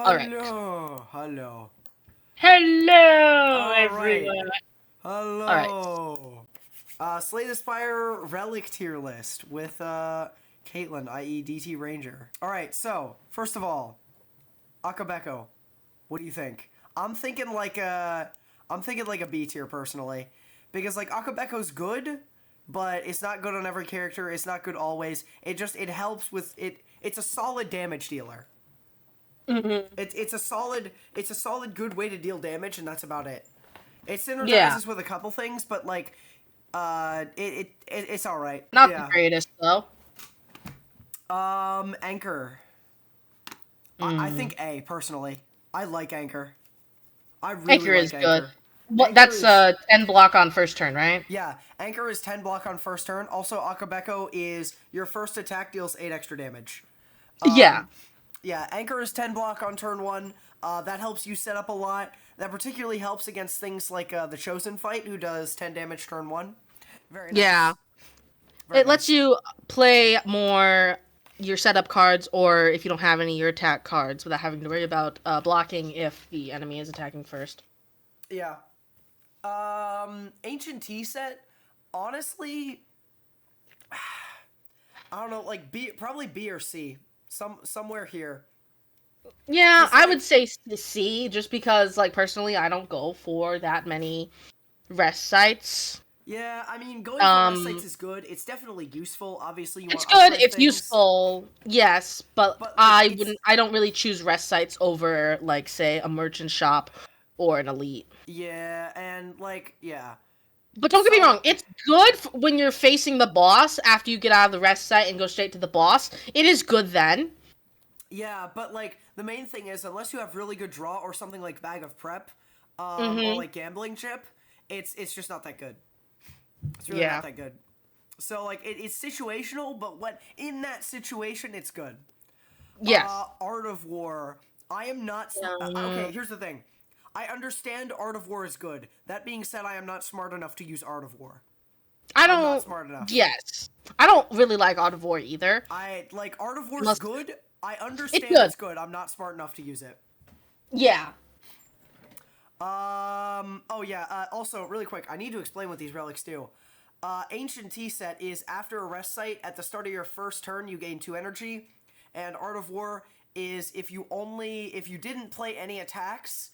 All right. Hello. Hello, All right. everyone. All right. Hello. Slay the Spire relic tier list with Kaitlyn, i.e. DT Ranger. All right. So first of all, Akabeko, what do you think? I'm thinking like a B tier personally, because like Akabeko's good, but it's not good on every character. It's not good always. It helps with it. It's a solid damage dealer. Mm-hmm. It's a solid good way to deal damage, and that's about it. It Yeah. synergizes with a couple things, but like it's all right. Not the Yeah. greatest though. Anchor. I Mm. think A personally. I like Anchor. I really Anchor is like good. Anchor. What? Anchor That's is 10 block on first turn, right? yeah. Anchor is 10 block on first turn. Also, Akabeko is your first attack deals 8 extra damage. Yeah. Yeah, Anchor is 10 block on turn 1. That helps you set up a lot. That particularly helps against things like the Chosen Fight, who does 10 damage turn 1. Very Yeah. nice. Very It lets nice. you play more your setup cards, or if you don't have any, your attack cards, without having to worry about blocking if the enemy is attacking first. Yeah. Ancient Tea set, honestly, I don't know, like B, probably B or C. Somewhere here. Yeah, Cause I would like, say C, just because, like, personally, I don't go for that many rest sites. yeah, I mean, going for rest sites Um, is good. It's definitely useful. Obviously, you it's want good, upgrade it's things, useful, yes, but but like, it's I don't really choose rest sites over, like, say, a merchant shop or an elite. yeah, and like, yeah. But don't get me wrong, So it's good when you're facing the boss after you get out of the rest site and go straight to the boss. It is good then. yeah, but like the main thing is, unless you have really good draw or something like Bag of Prep, or Mm-hmm. like Gambling Chip, it's just not that good. It's really not Yeah. that good. So like it's situational, but what in that situation it's good. Yes. Art of War. I am not okay. Um, Here's the thing. I understand Art of War is good. That being said, I am not smart enough to use Art of War. I I'm not don't. smart enough. Yes. I don't really like Art of War either. I like Art of War's Unless good. I it's understand good. it's good. I'm not smart enough to use it. Yeah. Oh yeah. Also, really quick, I need to explain what these relics do. Ancient Tea set is after a rest site at the start of your first turn, you gain 2 energy, and Art of War is if you didn't play any attacks,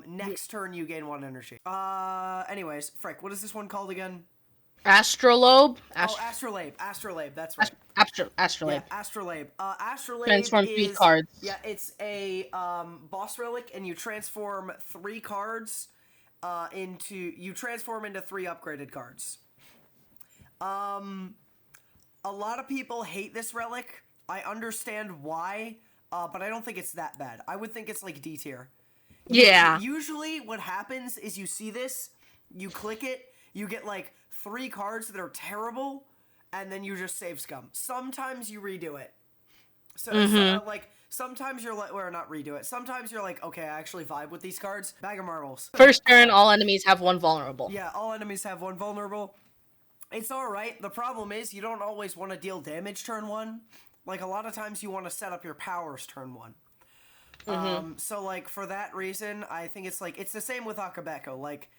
next turn you gain 1 energy. Anyways, frick, what is this one called again? Astrolabe. Oh, Astrolabe. Astrolabe. That's right. Yeah, Astrolabe. Astrolabe. Astrolabe Transform three is cards. yeah, it's a boss relic, and you transform 3 cards you transform into 3 upgraded cards. A lot of people hate this relic. I understand why, but I don't think it's that bad. I would think it's like D tier. Yeah. Usually, what happens is you see this, you click it, you get like 3 cards that are terrible, and then you just save scum. Sometimes you redo it. Mm-hmm. Like sometimes you're like, or not redo it. Sometimes you're like, okay, I actually vibe with these cards. Bag of marbles. First turn, all enemies have one vulnerable. Yeah, all enemies have 1 vulnerable. It's all right. The problem is you don't always want to deal damage turn 1. Like a lot of times you want to set up your powers turn 1. Mm-hmm. So like for that reason, I think it's like it's the same with Akabeko. Like,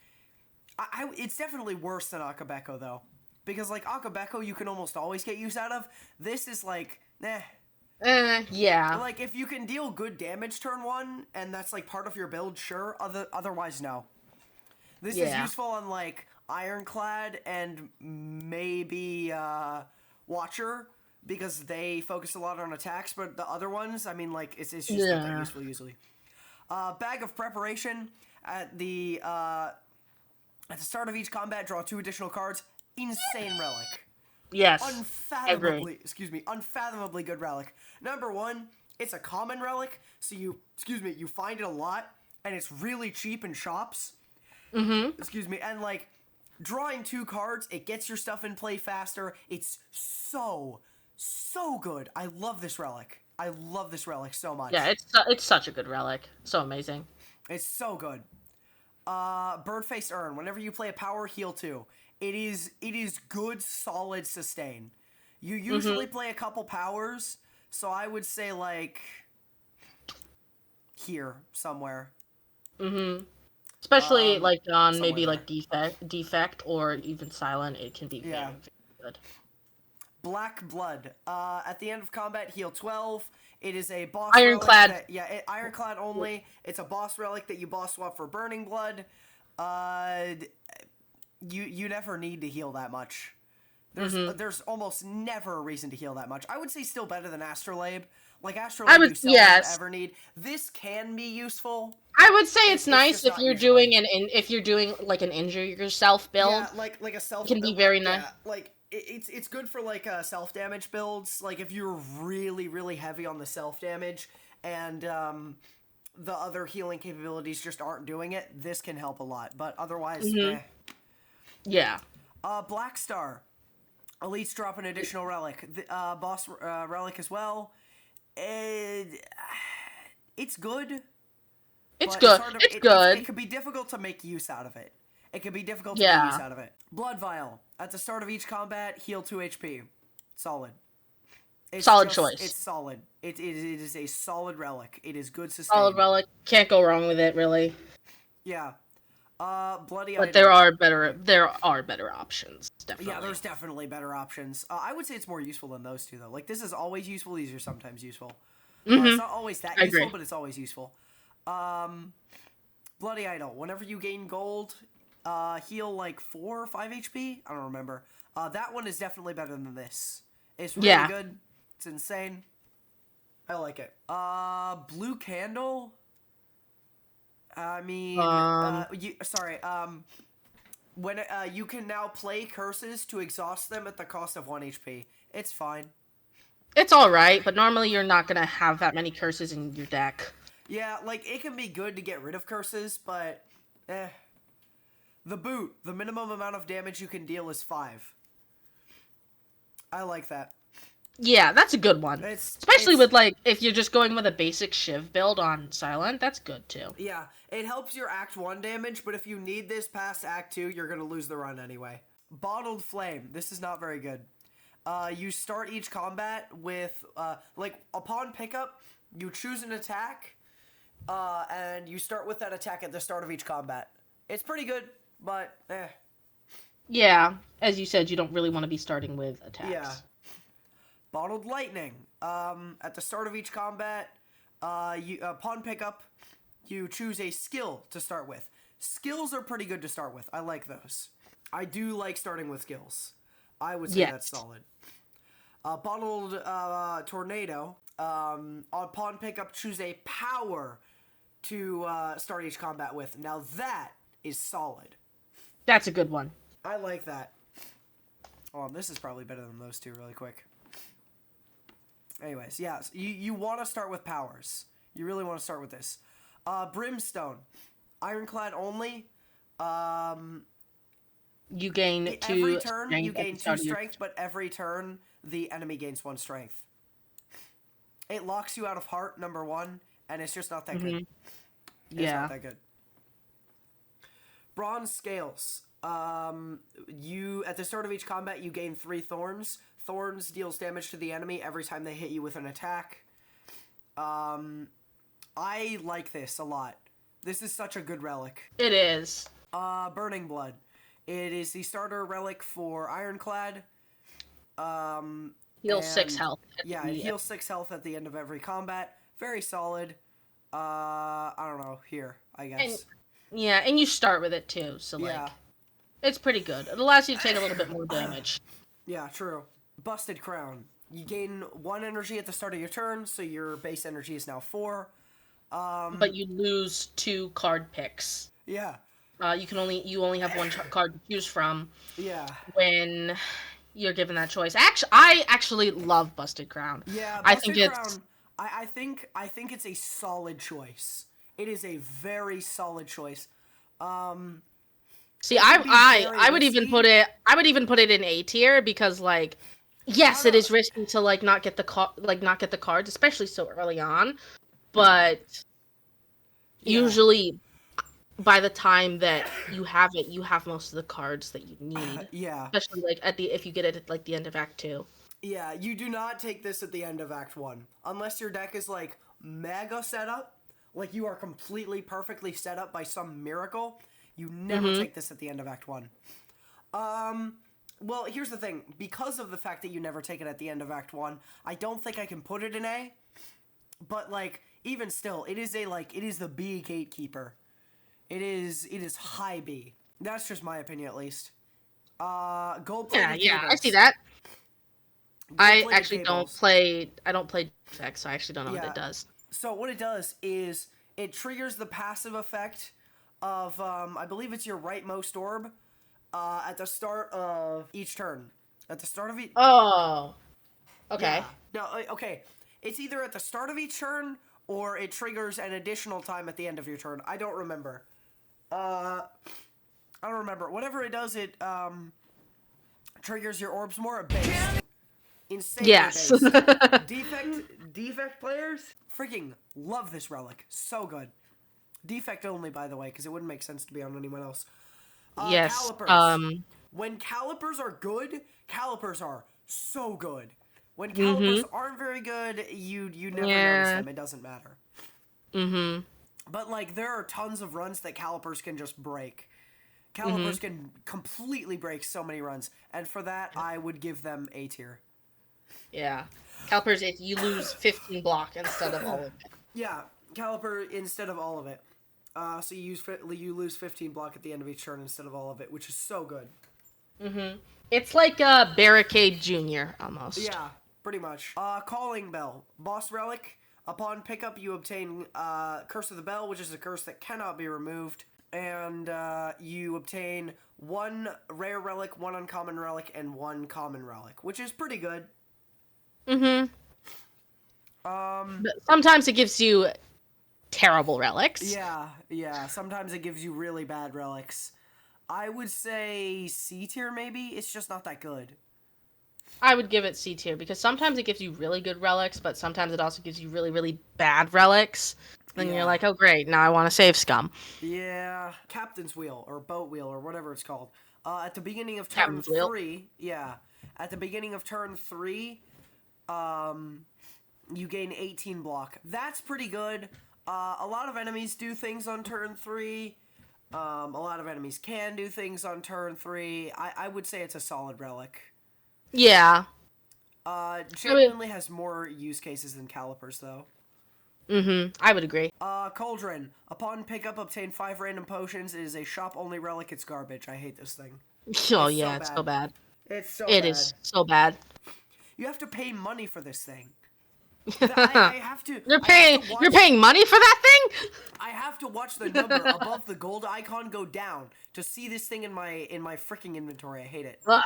it's definitely worse than Akabeko though, because like Akabeko you can almost always get use out of. This is like, nah. Yeah. Like if you can deal good damage turn 1 and that's like part of your build, sure. Otherwise, no. This is Yeah. useful on like Ironclad and maybe Watcher, because they focus a lot on attacks, but the other ones, I mean, like it's just not that Yeah. useful usually. Bag of Preparation at the start of each combat, draw 2 additional cards. Insane relic. Yes. I agree. Unfathomably good relic. Number 1, it's a common relic, so you find it a lot, and it's really cheap in shops. Mm-hmm. And like drawing 2 cards, it gets your stuff in play faster. It's so good. I love this relic. I love this relic so Yeah, much. it's such a good relic. So amazing. It's so good. Birdface Urn. Whenever you play a power, heal 2. It is good, solid sustain. You Mm-hmm. usually play a couple powers, so I would say like here somewhere. Especially like on somewhere maybe there. like defect or even silent, it can be very, very good. Black Blood. At the end of combat, heal 12. It is a boss Ironclad. relic. Ironclad only. It's a boss relic that you boss swap for Burning Blood. You never need to heal that much. There's almost never a reason to heal that much. I would say still better than Astrolabe. Like Astrolabe, you seldom ever need. This can be useful. I would say it's nice if you're doing if you're doing like an injure yourself build. Yeah, like a self. It can be very nice. Yeah, like it's good for like self damage builds. Like if you're really heavy on the self damage and the other healing capabilities just aren't doing it, this can help a lot. But otherwise, yeah. Black Star. Elites drop an additional relic. Boss relic as well. It's good. It's good. It's good. It could be difficult to make use out of it. Blood Vial. At the start of each combat, heal 2 HP. Solid. Solid choice. It's solid. It is a solid relic. It is good sustain. Solid relic. Can't go wrong with it, really. Yeah. Bloody But Idol. there are better options, definitely. Yeah, there's definitely better options. I would say it's more useful than those two, though. Like, this is always useful. These are sometimes useful. It's not always that useful, but it's always useful. Bloody Idol. Whenever you gain gold, heal, like, 4 or 5 HP? I don't remember. That one is definitely better than this. It's really good. It's insane. I like it. Blue Candle? I mean, when you can now play curses to exhaust them at the cost of 1 HP. It's fine. It's alright, but normally you're not gonna have that many curses in your deck. Yeah, like, it can be good to get rid of curses, but, The Boot. The minimum amount of damage you can deal is 5. I like that. Yeah, that's a good one. Especially with, like, if you're just going with a basic Shiv build on Silent, that's good, too. Yeah, it helps your Act 1 damage, but if you need this past Act 2, you're gonna lose the run anyway. Bottled Flame. This is not very good. You start each combat with, upon pickup, you choose an attack, and you start with that attack at the start of each combat. It's pretty good, but, Yeah, as you said, you don't really want to be starting with attacks. Yeah. Bottled Lightning. At the start of each combat, upon pickup, you choose a skill to start with. Skills are pretty good to start with. I like those. I do like starting with skills. I would say that's solid. Bottled Tornado. Upon pickup, choose a power to start each combat with. Now that is solid. That's a good one. I like that. This is probably better than those two really quick. Anyways, yeah, so you want to start with powers. You really want to start with this. Brimstone. Ironclad only. You gain 2 every turn, strength. You gain 2 strength, but every turn, the enemy gains 1 strength. It locks you out of heart, number 1, and it's just not that good. It's not that good. Bronze Scales. At the start of each combat, you gain 3 thorns. Thorns deals damage to the enemy every time they hit you with an attack. I like this a lot. This is such a good relic. It is. Burning Blood. It is the starter relic for Ironclad. Heals 6 health. Yeah, it heals 6 health at the end of every combat. Very solid. I don't know, here, I guess. And you start with it too, so like, it's pretty good. It allows you to take a little bit more damage. Yeah, true. Busted Crown. You gain 1 energy at the start of your turn, so your base energy is now 4. But you lose 2 card picks. Yeah. You only have 1 card to choose from. Yeah. When you're given that choice. I actually love Busted Crown. Yeah, Busted Crown. I think it's a solid choice. It is a very solid choice. See, I would even put it in A tier because, like, yes, it is risky to like not get the cards, especially so early on, but usually by the time that you have it, you have most of the cards that you need. Especially like if you get it at like the end of Act 2. Yeah, you do not take this at the end of Act 1 unless your deck is like mega set up. like you are completely perfectly set up by some miracle, you never take this at the end of Act 1. Well, here's the thing. Because of the fact that you never take it at the end of Act 1, I don't think I can put it in A. But, like, even still, it is the B gatekeeper. It is high B. That's just my opinion, at least. Gold-plated Yeah, cables. I see that. I Gold-plated actually cables. I don't play Defect, so I actually don't know what it does. So what it does is it triggers the passive effect of, I believe it's your rightmost orb, at the start of each turn. At the start of each... Oh. Okay. Yeah. No, okay. It's either at the start of each turn, or it triggers an additional time at the end of your turn. I don't remember. I don't remember. Whatever it does, it, triggers your orbs more at base. Insanely Yes. based. Defect players freaking love this relic. So good. Defect only, by the way, because it wouldn't make sense to be on anyone else. Yes. Calipers. When calipers are good, calipers are so good. When calipers aren't very good, you never notice them. It doesn't matter. But, like, there are tons of runs that calipers can just break. Calipers can completely break so many runs. And for that, I would give them A tier. Yeah. Calipers, if you lose 15 block instead of all of it. Yeah, caliper instead of all of it. So you lose 15 block at the end of each turn instead of all of it, which is so good. It's like a Barricade Junior, almost. Yeah, pretty much. Calling Bell. Boss relic. Upon pickup, you obtain Curse of the Bell, which is a curse that cannot be removed. And you obtain 1 rare relic, 1 uncommon relic, and 1 common relic, which is pretty good. But sometimes it gives you terrible relics. Yeah. Sometimes it gives you really bad relics. I would say C tier, maybe? It's just not that good. I would give it C tier, because sometimes it gives you really good relics, but sometimes it also gives you really, really bad relics. Then you're like, oh great, now I want to save scum. Yeah. Captain's Wheel, or Boat Wheel, or whatever it's called. At the beginning of turn 3, at the beginning of turn 3, you gain 18 block. That's pretty good. A lot of enemies do things on turn 3. A lot of enemies can do things on turn 3. I would say it's a solid relic. Yeah. Genuinely has more use cases than calipers, though. I would agree. Cauldron. Upon pickup, obtain 5 random potions. It is a shop-only relic. It's garbage. I hate this thing. Oh, yeah, it's so bad. It's so It bad. is so bad. You have to pay money for this thing. I have to... You're paying money for that thing? I have to watch the number above the gold icon go down to see this thing in my freaking inventory. I hate it. Ugh.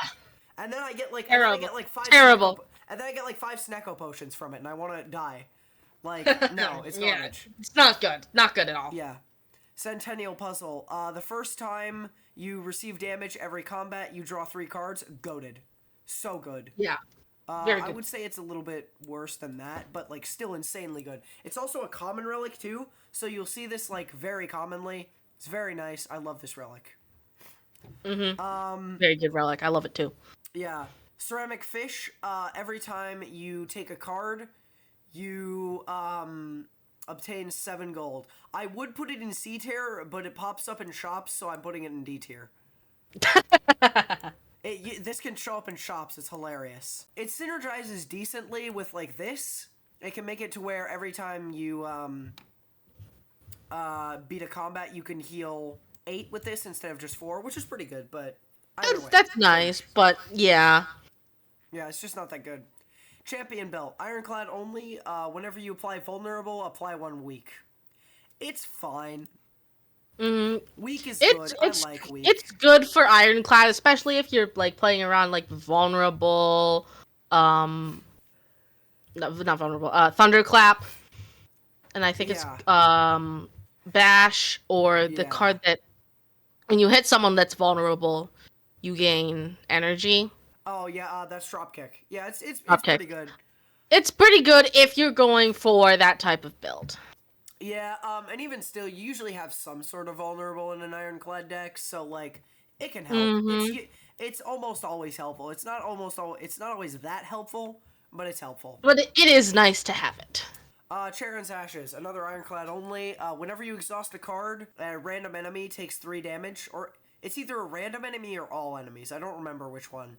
And then I get like... Terrible. And then I get like 5 Terrible. And then I get like 5 Snecko potions from it, and I want to die. Like, no, it's garbage. It's not good. Not good at all. Yeah. Centennial Puzzle. The first time you receive damage every combat, you draw 3 cards. Goated. So good. Yeah. Very good. I would say it's a little bit worse than that, but, like, still insanely good. It's also a common relic, too, so you'll see this, like, very commonly. It's very nice. I love this relic. Very good relic. I love it, too. Yeah. Ceramic Fish. Every time you take a card, you, obtain 7 gold. I would put it in C tier, but it pops up in shops, so I'm putting it in D tier. This can show up in shops. It's hilarious. It synergizes decently with, like, this. It can make it to where every time you, beat a combat, you can heal 8 with this instead of just 4, which is pretty good, but either way. That's nice, but yeah. Yeah, it's just not that good. Champion Belt. Ironclad only. Whenever you apply vulnerable, apply 1 weak. It's fine. Weak is good. I like weak. It's good for Ironclad, especially if you're like playing around like vulnerable, not vulnerable, Thunderclap, and I think it's Bash, or the card that when you hit someone that's vulnerable, you gain energy. Oh yeah, that's Dropkick. Yeah, it's pretty good. It's pretty good if you're going for that type of build. Yeah, and even still, you usually have some sort of vulnerable in an Ironclad deck, so like it can help. It's almost always helpful. It's not always that helpful, but it's helpful. But it is nice to have it. Charon's Ashes, another Ironclad only. Whenever you exhaust a card, a random enemy takes 3 damage, or it's either a random enemy or all enemies. I don't remember which one.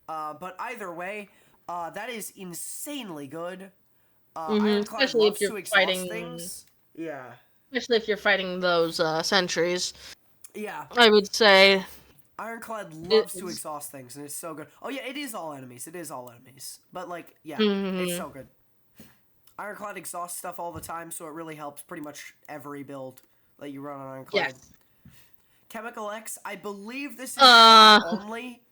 But either way, that is insanely good. Ironclad Especially if loves you're to exhaust fighting, things. Yeah. especially if you're fighting those sentries. Yeah. I would say Ironclad loves to it's. exhaust things, and it's so good. Oh yeah, it is all enemies. It is all enemies. But like, yeah, it's Mhm. so good. Ironclad exhausts stuff all the time, so it really helps pretty much every build that you run on Ironclad. Yes. Chemical X, I believe this is Uh, shop only.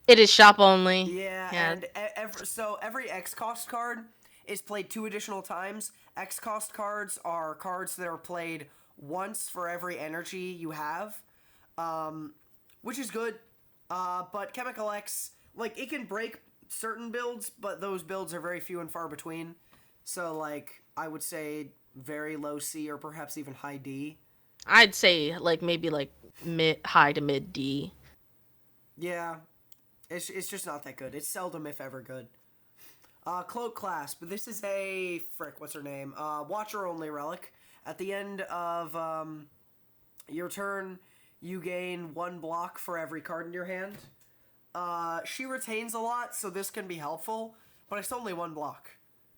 it is shop only. Yeah, Yeah. and so every X cost card is played 2 additional times. X cost cards are cards that are played once for every energy you have, which is good. But Chemical X, like, it can break certain builds, but those builds are very few and far between. So, like, I would say very low C or perhaps even high D. I'd say like maybe like high to mid D. Yeah, it's just not that good. It's seldom, if ever, good. Cloak Clasp. This is a what's her name? Watcher only relic. At the end of your turn, you gain 1 block for every card in your hand. She retains a lot, so this can be helpful, but it's only 1 block.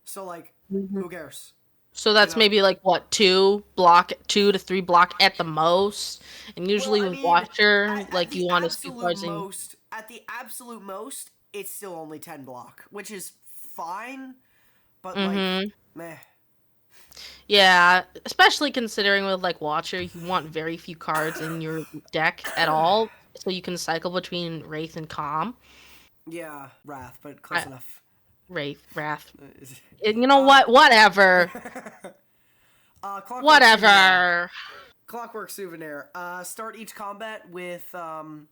So like, who cares? So that's maybe like what 2 to 3 block at the most, and Well, usually I with mean, Watcher, at like the you want to scoop absolute cards in. most, it's still only 10 block, which is fine, but like, meh. Yeah, especially considering with like Watcher, you want very few cards in your deck at all, so you can cycle between Wraith and Calm. Yeah, Wrath, but close enough. Wrath. You know what? Whatever. Clockwork Whatever. Souvenir. Clockwork Souvenir. Start each combat with 1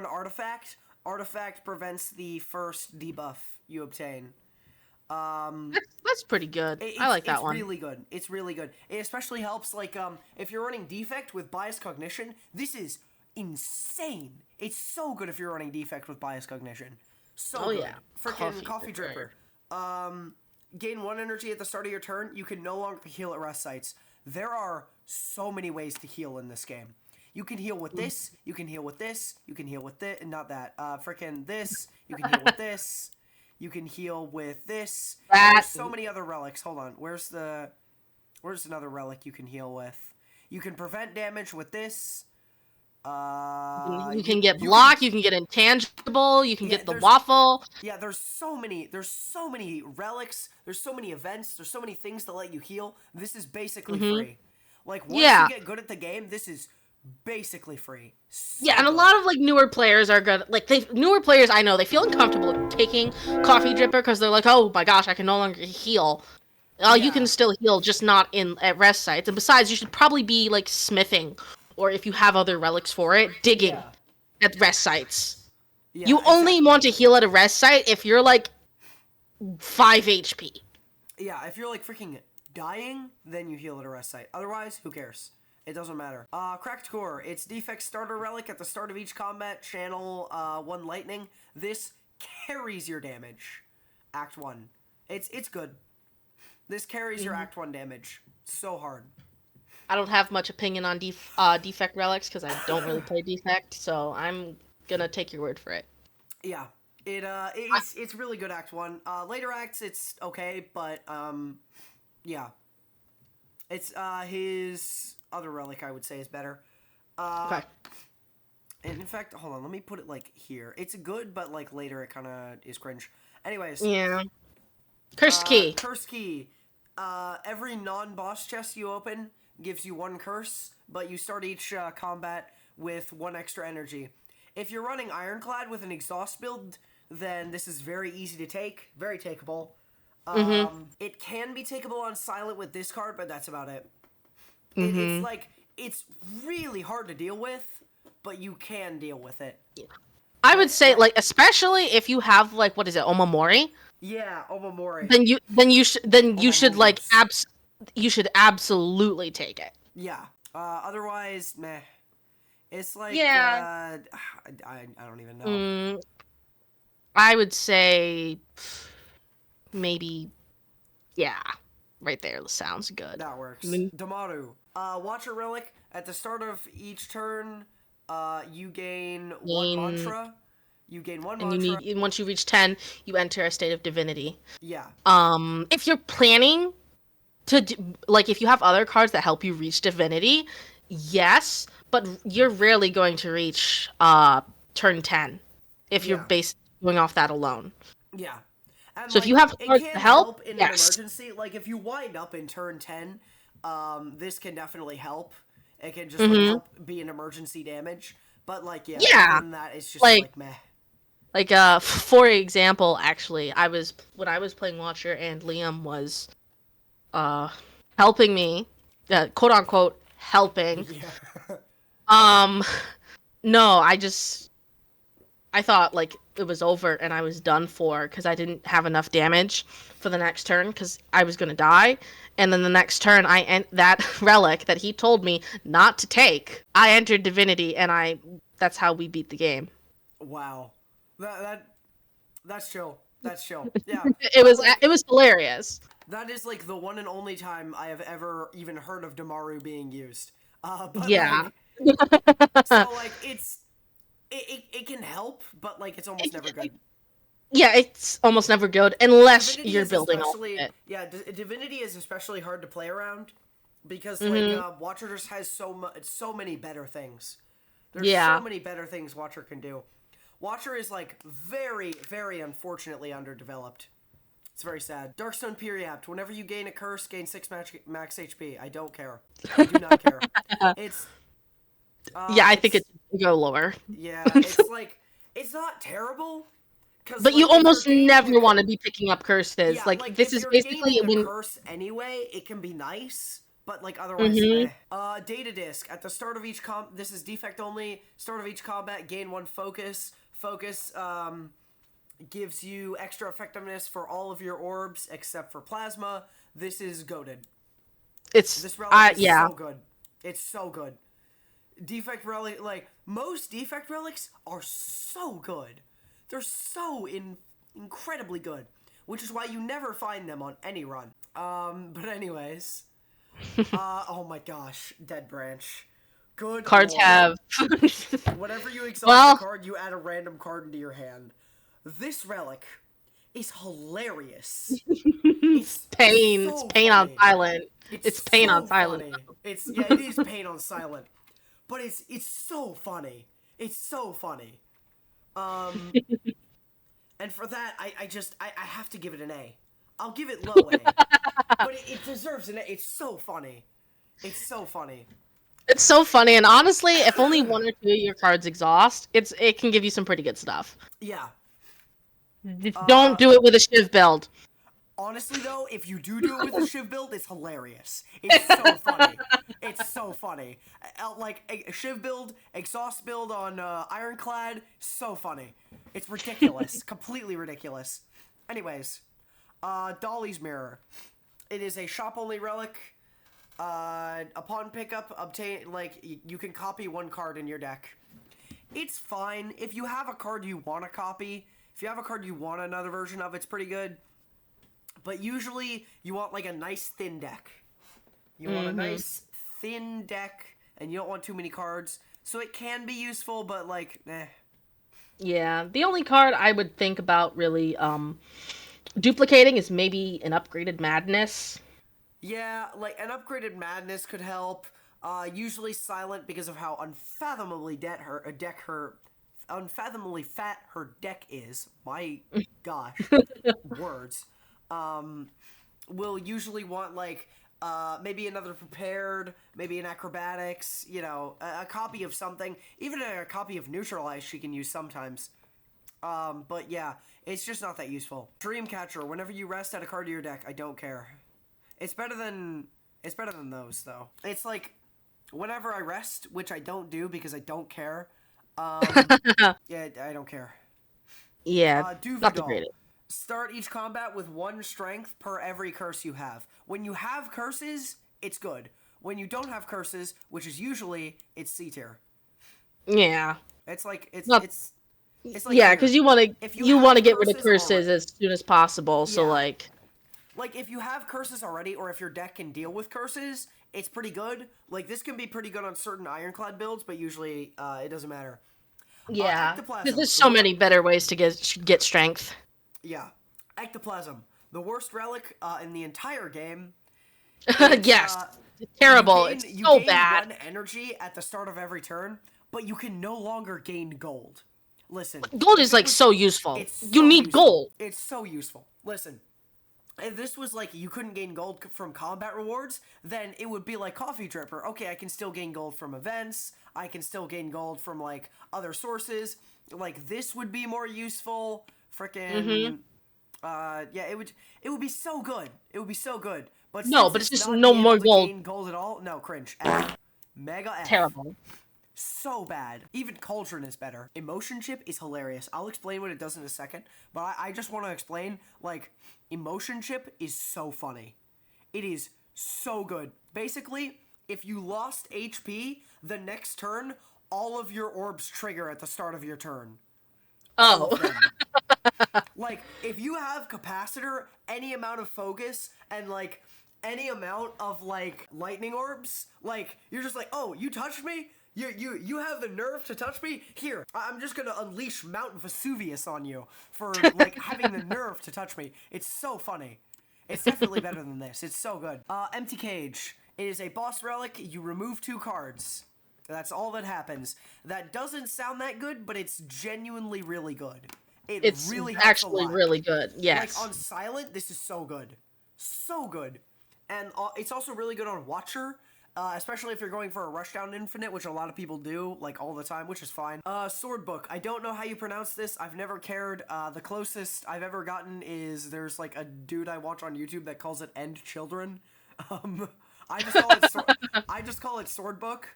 artifact. Artifact prevents the first debuff you obtain. That's pretty good. I like that one. It's really good. It's really good. It especially helps, like, if you're running Defect with Bias Cognition, this is insane. It's so good if you're running Defect with Bias Cognition. So good. Yeah. Freaking Coffee Dripper. Gain 1 energy at the start of your turn. You can no longer heal at rest sites. There are so many ways to heal in this game. You can heal with this. You can heal with this. You can heal with this. Not that. Freaking this. You can heal with this. You can heal with this. There's so many other relics. Hold on. Where's another relic you can heal with? You can prevent damage with this. You can get block. You can get intangible. You can get the waffle. Yeah, there's so many relics. There's so many events. There's so many things to let you heal. This is basically free. Like, once you get good at the game, this is basically free. So and a lot of like newer players are good. Like newer players, I know they feel uncomfortable taking Coffee Dripper because they're like, oh my gosh, I can no longer heal. You can still heal, just not at rest sites. And besides, you should probably be like smithing, or if you have other relics for it, digging at rest sites. Yeah, you only want to heal at a rest site if you're like 5 HP. Yeah, if you're like freaking dying, then you heal at a rest site. Otherwise, who cares? It doesn't matter. Cracked Core. It's Defect starter relic. At the start of each combat, channel 1 lightning. This carries your damage. Act 1. It's good. This carries your Act 1 damage. So hard. I don't have much opinion on Defect relics because I don't really play Defect, so I'm gonna take your word for it. Yeah. It's really good Act 1. Later acts, it's okay, but, yeah. It's, his other relic, I would say, is better. Okay. And in fact, hold on, let me put it, like, here. It's good, but, like, later it kind of is cringe. Anyways. Yeah. Cursed Key. Cursed Key. Every non-boss chest you open gives you 1 curse, but you start each combat with 1 extra energy. If you're running Ironclad with an exhaust build, then this is very easy to take. Very takeable. It can be takeable on silent with this card, but that's about it. It's like, it's really hard to deal with, but you can deal with it. Yeah. I would say, like, especially if you have, like, what is it, Omamori? Yeah, Omamori. You should absolutely take it. Yeah. Otherwise, meh. It's like, yeah. I don't even know. I would say maybe, yeah. right there sounds good. That works. Mm. Damaru. Watcher Relic. At the start of each turn, you gain one mantra. You gain one mantra. You need, once you reach 10, you enter a state of divinity. Yeah. If you're planning to like, if you have other cards that help you reach divinity, yes, but you're rarely going to reach turn 10 if you're going off that alone. Yeah. And so if you have cards to help in an emergency, like if you wind up in turn 10, this can definitely help. It can just like, help be an emergency damage. But like other than that, it's just like meh. Like for example, actually, when I was playing Watcher and Liam was helping me, quote unquote helping. Yeah. No, I thought like it was over and I was done for because I didn't have enough damage for the next turn because I was gonna die. And then the next turn, that relic that he told me not to take, I entered divinity, and that's how we beat the game. Wow, that's chill. That's chill. Yeah, it was hilarious. That is like the one and only time I have ever even heard of Damaru being used. But yeah. So like it can help, but like it's almost never good. Yeah, it's almost never good unless you're building all of it. Yeah, Divinity is especially hard to play around because like Watcher just has so many better things. There's so many better things Watcher can do. Watcher is like very, very unfortunately underdeveloped. It's very sad. Darkstone Periapt. Whenever you gain a curse, gain 6 max HP. I don't care. I do not care. It's I think it should go lower. Yeah, it's like it's not terrible. But like, you almost never want to be picking up curses. Yeah, like this is basically a curse anyway. It can be nice, but like otherwise, data disc at the start of each this is defect only. Start of each combat, gain 1 focus. Focus gives you extra effectiveness for all of your orbs except for plasma. This is goated. This relic is so good. It's so good. Defect relic, like most defect relics are so good. They're so incredibly good, which is why you never find them on any run. But anyways, oh my gosh, Dead Branch. Good cards Lord. Have. Whenever you exhaust a card, you add a random card into your hand. This relic is hilarious. It's pain. So it's pain funny. On silent. It's pain so on silent. It is pain on silent. But it's so funny. It's so funny. And for that, I have to give it an A. I'll give it low A. But it deserves an A. It's so funny. It's so funny. It's so funny, and honestly, if only 1 or 2 of your cards exhaust, it can give you some pretty good stuff. Yeah. Don't do it with a Shiv build. Honestly, though, if you do it with a Shiv build, it's hilarious. It's so funny. It's so funny. Like, a Shiv build, exhaust build on Ironclad, so funny. It's ridiculous. Completely ridiculous. Anyways, Dolly's Mirror. It is a shop-only relic. Upon pickup, you can copy 1 card in your deck. It's fine. If you have a card you want to copy, if you have a card you want another version of, it's pretty good. But usually, you want, like, a nice thin deck. You want a nice thin deck, and you don't want too many cards. So it can be useful, but, like, eh. Yeah, the only card I would think about really duplicating is maybe an Upgraded Madness. Yeah, like, an Upgraded Madness could help. Usually silent because of how unfathomably unfathomably fat her deck is. My gosh. Words. Will usually want, like, maybe another prepared, maybe an acrobatics, you know, a copy of something. Even a copy of Neutralize she can use sometimes. But yeah, it's just not that useful. Dreamcatcher, whenever you rest, add a card to your deck. I don't care. It's better than those, though. It's like, whenever I rest, which I don't do because I don't care, yeah, I don't care. Yeah, not the greatest. Start each combat with 1 strength per every curse you have. When you have curses, it's good. When you don't have curses, which is usually, it's C tier. Yeah. It's like yeah, because you want to get rid of curses as soon as possible. Yeah. So like, Like, if you have curses already, or if your deck can deal with curses, it's pretty good. Like, this can be pretty good on certain Ironclad builds, but usually it doesn't matter. Yeah. Ectoplasm. There's so many better ways to get strength. Yeah. Ectoplasm. The worst relic in the entire game. Yes. It's terrible. It's so bad. You gain 1 energy at the start of every turn, but you can no longer gain gold. Listen. Gold is, like, so useful. You need gold. It's so useful. Listen. If this was like you couldn't gain gold from combat rewards, then it would be like Coffee Dripper. Okay, I can still gain gold from events. I can still gain gold from like other sources. Like this would be more useful. Frickin' yeah, it would be so good. It would be so good. But no, but it's just no more gold. Gain gold at all? No, cringe. F. Mega F. Terrible. So bad. Even Cauldron is better. Emotion Chip is hilarious. I'll explain what it does in a second, but I just want to explain, like, Emotion Chip is so funny. It is so good. Basically, if you lost HP, the next turn, all of your orbs trigger at the start of your turn. Oh. Like, if you have Capacitor, any amount of focus, and, like, any amount of, like, lightning orbs, like, you're just like, oh, you touched me? You have the nerve to touch me? Here, I'm just gonna unleash Mount Vesuvius on you for, like, having the nerve to touch me. It's so funny. It's definitely better than this. It's so good. Empty Cage. It is a boss relic. You remove 2 cards. That's all that happens. That doesn't sound that good, but it's genuinely really good. It's really helps actually a lot. really good, yes. Like, on Silent, this is so good. So good. And it's also really good on Watcher. Especially if you're going for a Rushdown Infinite, which a lot of people do, like, all the time, which is fine. Sword Book. I don't know how you pronounce this. I've never cared. The closest I've ever gotten is there's, like, a dude I watch on YouTube that calls it End Children. I just call it Sword Book.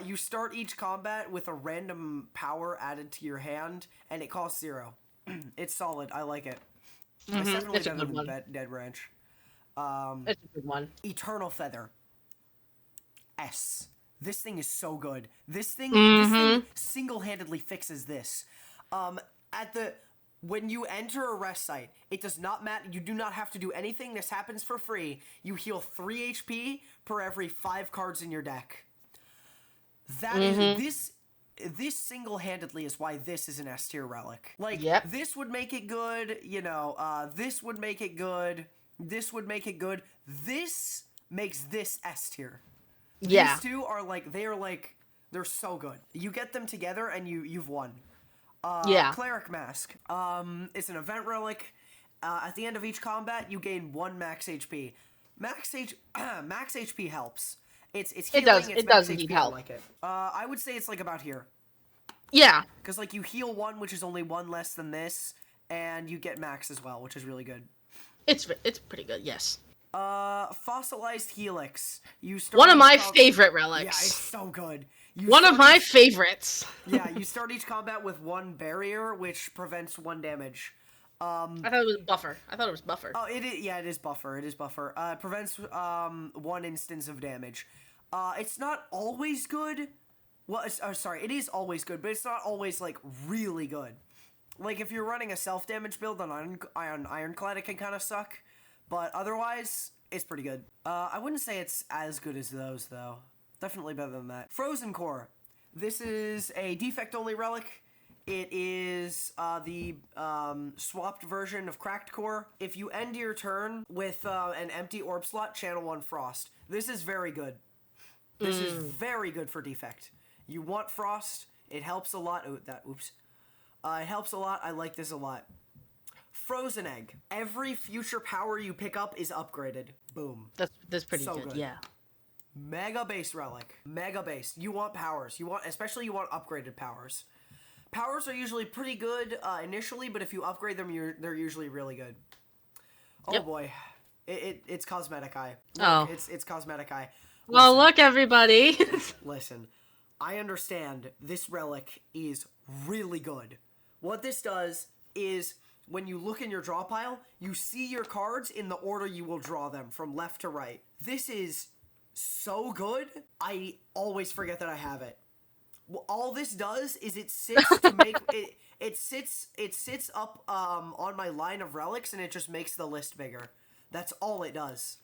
You start each combat with a random power added to your hand, and it costs 0. It's solid. I like it. It's definitely better than Dead Ranch. It's a good one. Eternal Feather. S. This thing is so good. This thing single-handedly fixes this. When you enter a rest site, it does not matter. You do not have to do anything. This happens for free. You heal 3 HP per every 5 cards in your deck. That is this single-handedly is why this is an S tier relic. Like, this would make it good. You know, this would make it good. This would make it good. This makes this S tier. Yeah. These two are like, they're so good. You get them together and you've won. Cleric Mask. It's an event relic. At the end of each combat, you gain 1 max HP. Max HP helps. It's healing. It does indeed help. I like it. I would say it's like about here. Yeah. Because like you heal 1, which is only 1 less than this, and you get max as well, which is really good. It's pretty good. Yes. Fossilized Helix. One of my favorite relics. Yeah, it's so good. One of my favorites. Yeah, you start each combat with 1 barrier, which prevents 1 damage. I thought it was buffer. Oh, it is. Yeah, it is buffer. It prevents 1 instance of damage. It's not always good. Well, sorry, it is always good, but it's not always like really good. Like if you're running a self-damage build on Ironclad, it can kind of suck. But otherwise, it's pretty good. I wouldn't say it's as good as those, though. Definitely better than that. Frozen Core. This is a defect-only relic. It is the swapped version of Cracked Core. If you end your turn with an empty orb slot, channel 1 Frost. This is very good. This is very good for defect. You want Frost. It helps a lot. Oops. It helps a lot. I like this a lot. Frozen Egg. Every future power you pick up is upgraded. Boom. That's pretty good. Yeah. Mega base relic. Mega base. You want powers. Especially you want upgraded powers. Powers are usually pretty good initially, but if you upgrade them, they're usually really good. Oh boy. It's Cosmetic Eye. Look, it's Cosmetic Eye. Well, look, everybody. Listen. I understand this relic is really good. What this does is when you look in your draw pile, you see your cards in the order you will draw them, from left to right. This is so good, I always forget that I have it. Well, all this does is it sits to make it sits up on my line of relics, and it just makes the list bigger. That's all it does.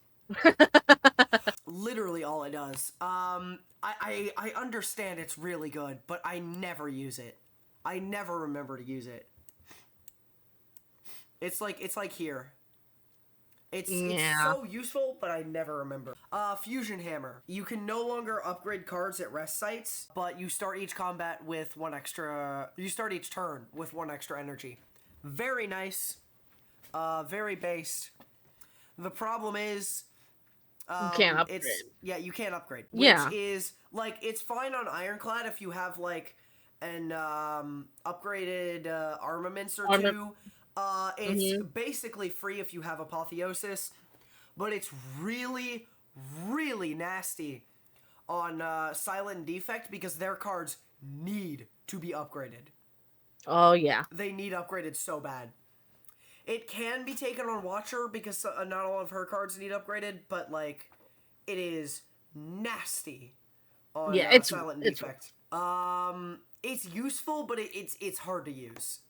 Literally all it does. I understand it's really good, but I never use it. I never remember to use it. It's like here. It's so useful, but I never remember. Fusion Hammer. You can no longer upgrade cards at rest sites, but you start each combat with one extra... You start each turn with one extra energy. Very nice. Very based. The problem is... you can't upgrade. You can't upgrade. Which is, like, it's fine on Ironclad if you have, like, an upgraded armaments or two. It's basically free if you have Apotheosis, but it's really, really nasty on Silent and Defect because their cards need to be upgraded. Oh, yeah. They need upgraded so bad. It can be taken on Watcher because not all of her cards need upgraded, but, like, it is nasty on Silent and Defect. It's useful, but it's hard to use.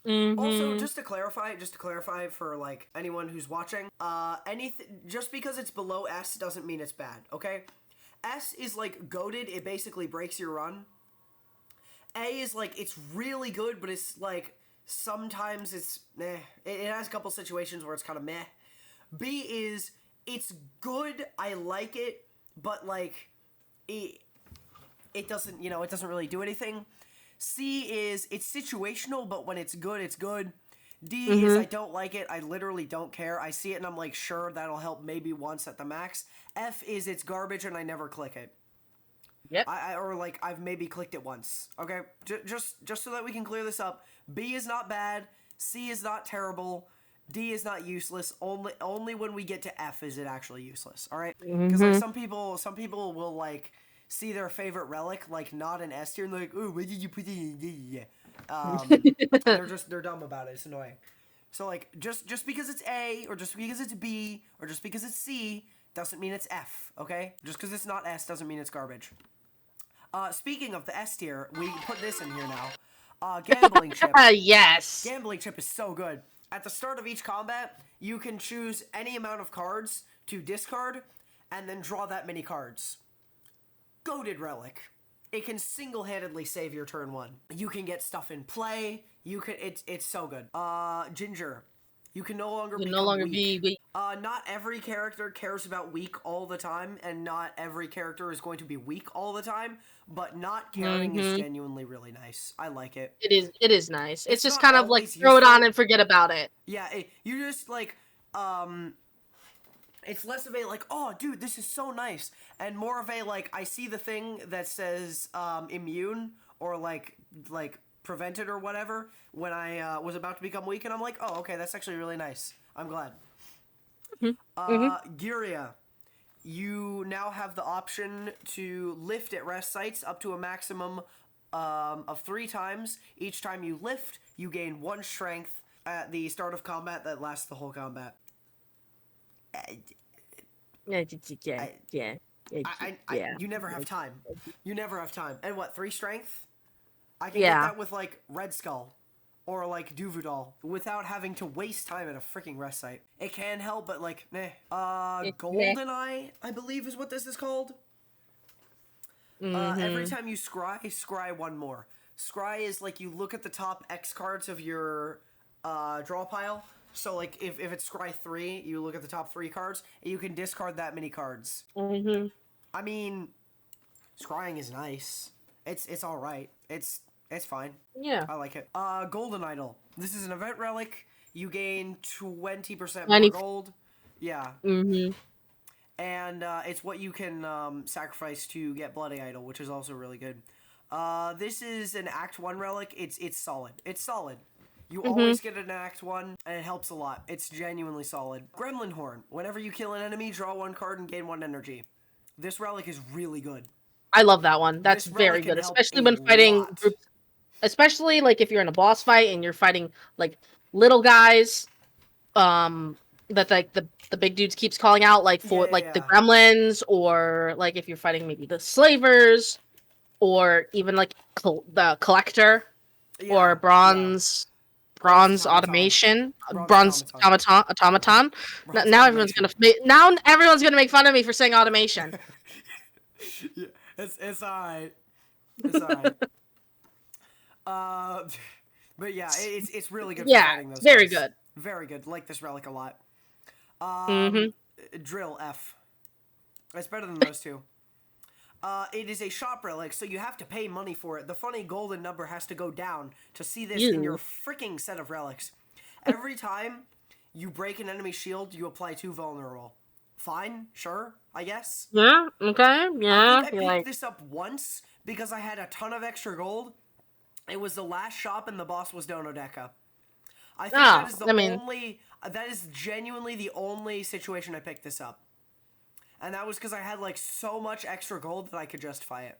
Also, just to clarify for, like, anyone who's watching, just because it's below S doesn't mean it's bad, okay? S is, like, goated, it basically breaks your run. A is, like, it's really good, but it's, like, sometimes it's meh. It has a couple situations where it's kind of meh. B is, it's good, I like it, but, like, it doesn't, it doesn't really do anything. C is, it's situational, but when it's good, it's good. D is, I don't like it, I literally don't care. I see it and I'm like, sure, that'll help maybe once at the max. F is, it's garbage and I never click it. Yep. I've maybe clicked it once. Okay, just so that we can clear this up. B is not bad. C is not terrible. D is not useless. Only when we get to F is it actually useless. All right, because like some people will like see their favorite relic like not an S tier and they're like, oh, why did you put it in? They're dumb about it. It's annoying. So like just because it's A or just because it's B or just because it's C doesn't mean it's F. Okay, just because it's not S doesn't mean it's garbage. Speaking of the S tier, we put this in here now. Gambling chip. Yes. Gambling chip is so good. At the start of each combat, you can choose any amount of cards to discard, and then draw that many cards. Goated relic. It can single-handedly save your turn one. You can get stuff in play. It's so good. Ginger. You can no longer be weak. Not every character cares about weak all the time, and not every character is going to be weak all the time, but not caring is genuinely really nice. I like it. It is nice. It's just kind of like throw it on and forget about it. Yeah, you just like, it's less of a like, oh dude, this is so nice, and more of a like, I see the thing that says immune or like prevented or whatever when I was about to become weak, and I'm like, oh, okay, that's actually really nice. I'm glad. Giria. You now have the option to lift at rest sites up to a maximum of 3 times. Each time you lift, you gain 1 strength at the start of combat that lasts the whole combat. You never have time. You never have time. And what, 3 strength? I can get that with, like, Red Skull or, like, Duvudal without having to waste time at a freaking rest site. It can help, but, like, meh. GoldenEye, I believe is what this is called. Every time you scry 1 more. Scry is, like, you look at the top X cards of your draw pile. So, like, if it's scry 3, you look at the top 3 cards, and you can discard that many cards. I mean, scrying is nice. It's alright. It's fine. Yeah. I like it. Golden Idol. This is an event relic. You gain 20% more gold. Yeah. And it's what you can sacrifice to get Bloody Idol, which is also really good. This is an Act 1 relic. It's solid. It's solid. You always get an Act 1, and it helps a lot. It's genuinely solid. Gremlin Horn. Whenever you kill an enemy, draw 1 card and gain 1 energy. This relic is really good. I love that one. That's very good, especially when fighting groups. Especially, like, if you're in a boss fight and you're fighting, like, little guys, that, like, the big dudes keeps calling out, like, for, the gremlins, or, like, if you're fighting maybe the slavers, or even, like, the collector, or bronze bronze automation, bronze automaton. Bronze Now automation. everyone's gonna make fun of me for saying automation. Yeah, it's alright. It's alright. But yeah, it's really good for Yeah, fighting those very guys. good. Very good. Like this relic a lot. Drill F. It's better than those two. It is a shop relic, so you have to pay money for it. The funny golden number has to go down to see this in your freaking set of relics. Every time you break an enemy shield, you apply 2 vulnerable. Fine, sure, I guess. Yeah, okay, yeah. I think I picked this up once because I had a ton of extra gold. It was the last shop and the boss was Donodeka. I think that is that is genuinely the only situation I picked this up. And that was because I had like so much extra gold that I could justify it.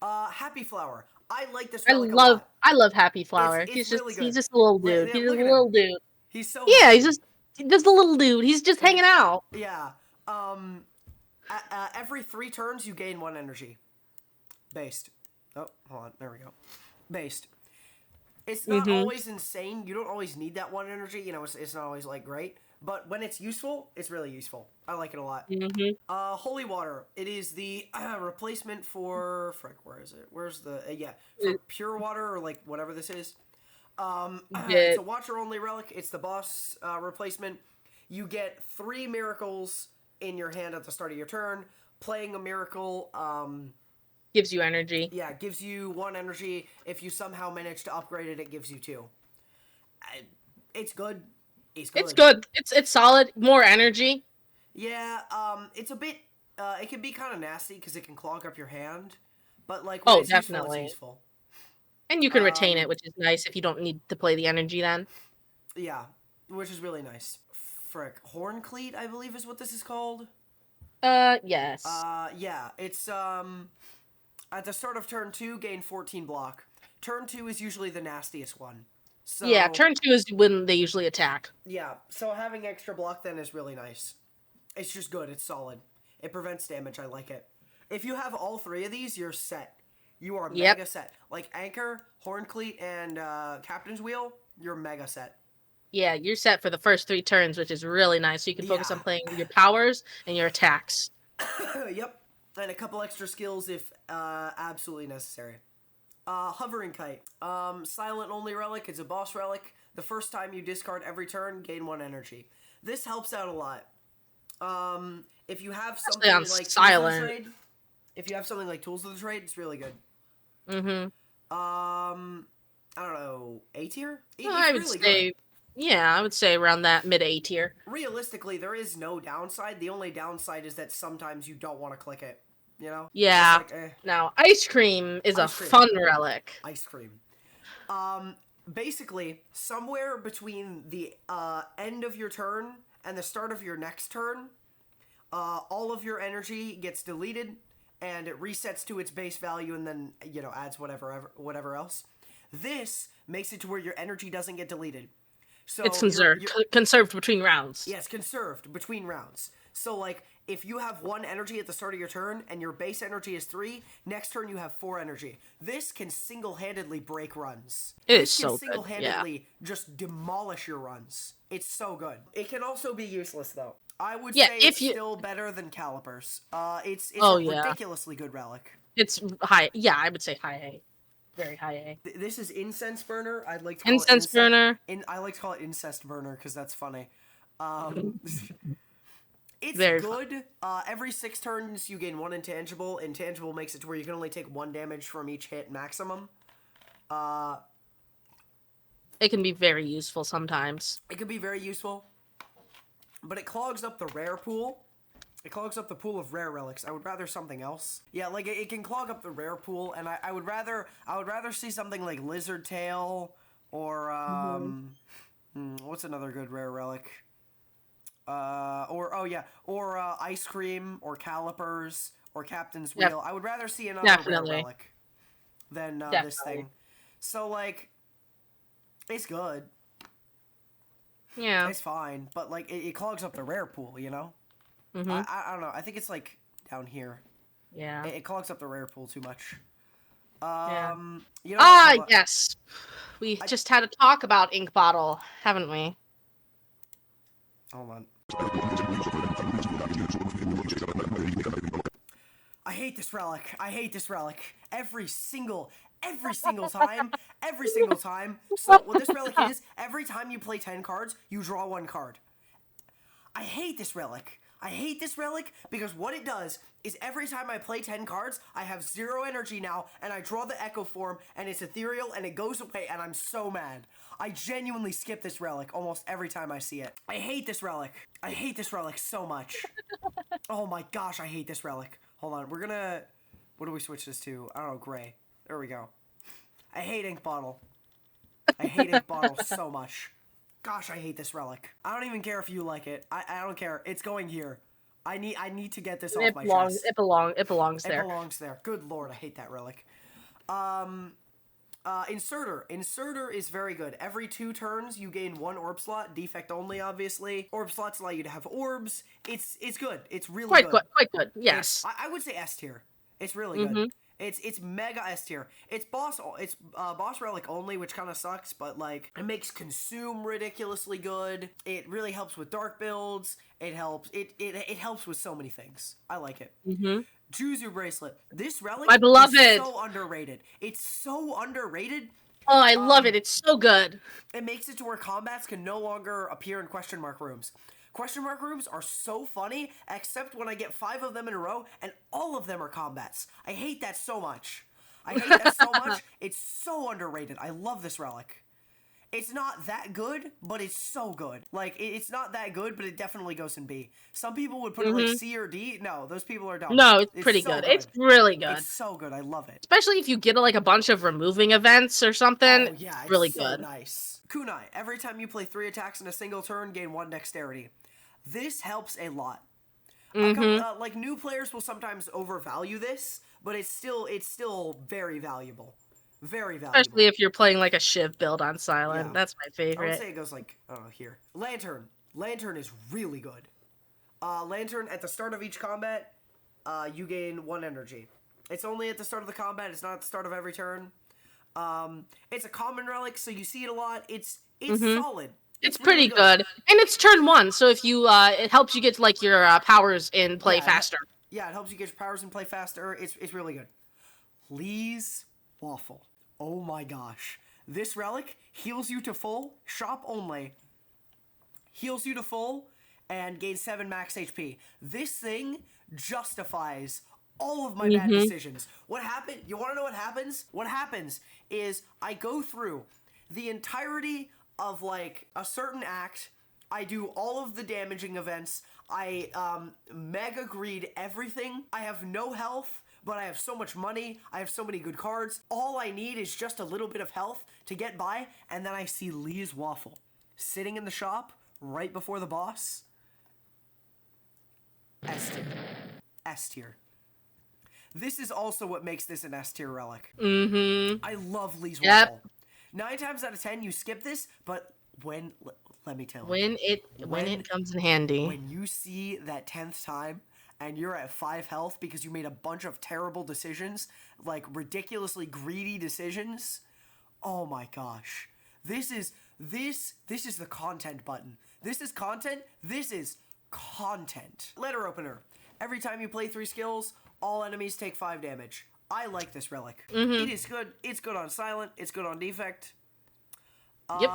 Happy Flower. I like this relic a lot. I love Happy Flower. It's really good. He's just a little dude. He's just a little dude. He's so happy. He's just a little dude. He's just hanging out. Yeah. Every 3 turns you gain 1 energy. Based. Oh, hold on. There we go. Based. It's not always insane. You don't always need that 1 energy. You know, it's not always like great. But when it's useful, it's really useful. I like it a lot. Holy Water. It is the replacement for... Frick, where is it? Where's the... for Pure Water or like whatever this is. It's a Watcher-only relic. It's the boss replacement. You get 3 miracles in your hand at the start of your turn. Playing a miracle... gives you energy. Yeah, gives you 1 energy. If you somehow manage to upgrade it, it gives you 2. It's good. It's good. It's solid. More energy. Yeah, it's a bit... it can be kind of nasty because it can clog up your hand. But, like, when it's definitely. useful, it's useful. And you can retain it, which is nice if you don't need to play the energy then. Yeah, which is really nice. Frick. Horn Cleat, I believe is what this is called. Yes. Yeah, it's, at the start of turn 2, gain 14 block. Turn 2 is usually the nastiest one. So, yeah, turn 2 is when they usually attack. Yeah, so having extra block then is really nice. It's just good. It's solid. It prevents damage. I like it. If you have all 3 of these, you're set. You are mega set. Like Anchor, Horn Cleat, and Captain's Wheel, you're mega set. Yeah, you're set for the first 3 turns, which is really nice. So you can focus on playing your powers and your attacks. Yep. And a couple extra skills if absolutely necessary. Hovering Kite. Silent only relic. It's a boss relic. The first time you discard every turn, gain 1 energy. This helps out a lot. If you have something like Tools of the Trade, if you have something like Tools of the Trade, it's really good. I don't know, A tier? I would say, yeah, I would say around that mid A tier. Realistically, there is no downside. The only downside is that sometimes you don't want to click it. You know? Yeah. Like, Now, Ice Cream is a fun relic. Ice Cream. Basically, somewhere between the end of your turn and the start of your next turn, all of your energy gets deleted, and it resets to its base value, and then, you know, adds whatever else. This makes it to where your energy doesn't get deleted. So it's conserved between rounds. Yes, conserved between rounds. So, like, if you have 1 energy at the start of your turn, and your base energy is 3, next turn you have 4 energy. This can single-handedly break runs. It is so good, single-handedly just demolish your runs. It's so good. It can also be useless, though. I would say it's still better than Calipers. It's a ridiculously good relic. It's high. Yeah, I would say high A. Very high A. This is Incense Burner. I'd like to call Incense Burner. I like to call it Incest Burner because that's funny. It's very good. Every 6 turns, you gain 1 intangible. Intangible makes it to where you can only take 1 damage from each hit maximum. It can be very useful sometimes. It can be very useful. But it clogs up the rare pool. It clogs up the pool of rare relics. I would rather something else. Yeah, like, it can clog up the rare pool, and I would rather see something like Lizard Tail, or, what's another good rare relic? Or Ice Cream, or Calipers, or Captain's Wheel. I would rather see another rare relic than this thing. So, like, it's good. Yeah. It's fine, but, like, it clogs up the rare pool, you know? I don't know. I think it's, like, down here. Yeah. It clogs up the rare pool too much. Yeah. You know, hold on. Yes. We just had a talk about Ink Bottle, haven't we? Hold on. I hate this relic. I hate this relic. Every single time. Every single time. So what this relic is, every time you play 10 cards, you draw 1 card. I hate this relic. I hate this relic because what it does is every time I play 10 cards, I have 0 energy now, and I draw the Echo form, and it's ethereal, and it goes away, and I'm so mad. I genuinely skip this relic almost every time I see it. I hate this relic. I hate this relic so much. Oh my gosh, I hate this relic. Hold on, we're gonna... What do we switch this to? I don't know, gray. There we go. I hate Ink Bottle. I hate Ink Bottle so much. Gosh, I hate this relic. I don't even care if you like it. I don't care. It's going here. I need to get this off my chest. It belongs there. It belongs there. Good lord, I hate that relic. Inserter. Inserter is very good. Every 2 turns, you gain 1 orb slot. Defect only, obviously. Orb slots allow you to have orbs. It's good. It's really good. Quite good. Yes. I would say S tier. It's really good. It's mega S tier. It's boss relic only, which kind of sucks, but like it makes consume ridiculously good. It really helps with dark builds. It helps with so many things. I like it. Juzu bracelet. This relic I love is it. so underrated. It's so underrated. Oh, I love it. It's so good. It makes it to where combats can no longer appear in question mark rooms. Question mark rooms are so funny, except when I get 5 of them in a row, and all of them are combats. I hate that so much. I hate that so much. It's so underrated. I love this relic. It's not that good, but it's so good. Like, it's not that good, but it definitely goes in B. Some people would put it like C or D. No, those people are dumb. No, it's pretty so good. It's really good. It's so good. I love it. Especially if you get like a bunch of removing events or something. Oh, yeah, it's really so good. Nice. Kunai. Every time you play 3 attacks in a single turn, gain 1 dexterity. This helps a lot. Like, new players will sometimes overvalue this, but it's still very valuable. Very valuable. Especially if you're playing like a Shiv build on Silent. Yeah. That's my favorite. I would say it goes like, I don't know, here. Lantern. Lantern is really good. Lantern, at the start of each combat, you gain 1 energy. It's only at the start of the combat. It's not at the start of every turn. It's a common relic, so you see it a lot. It's solid. It's pretty good. And it's turn 1, so if you, it helps you get like your powers in play faster. It helps you get your powers in play faster. It's really good. Lee's Waffle. Oh my gosh. This relic heals you to full, shop only. Heals you to full, and gains 7 max HP. This thing justifies all of my bad decisions. What happened? You want to know what happens? What happens is I go through the entirety of like a certain act. I do all of the damaging events. I mega greed everything. I have no health, but I have so much money. I have so many good cards. All I need is just a little bit of health to get by, and then I see Lee's Waffle sitting in the shop right before the boss. S tier. S tier. This is also what makes this an S tier relic. I love Lee's Waffle. 9 times out of 10, you skip this, but when, let me tell you. When it comes in handy. When you see that 10th time, and you're at 5 health because you made a bunch of terrible decisions, like ridiculously greedy decisions, oh my gosh. This is the content button. This is content. This is content. Letter opener. Every time you play 3 skills, all enemies take 5 damage. I like this relic. It is good. It's good on silent. It's good on defect. Yep.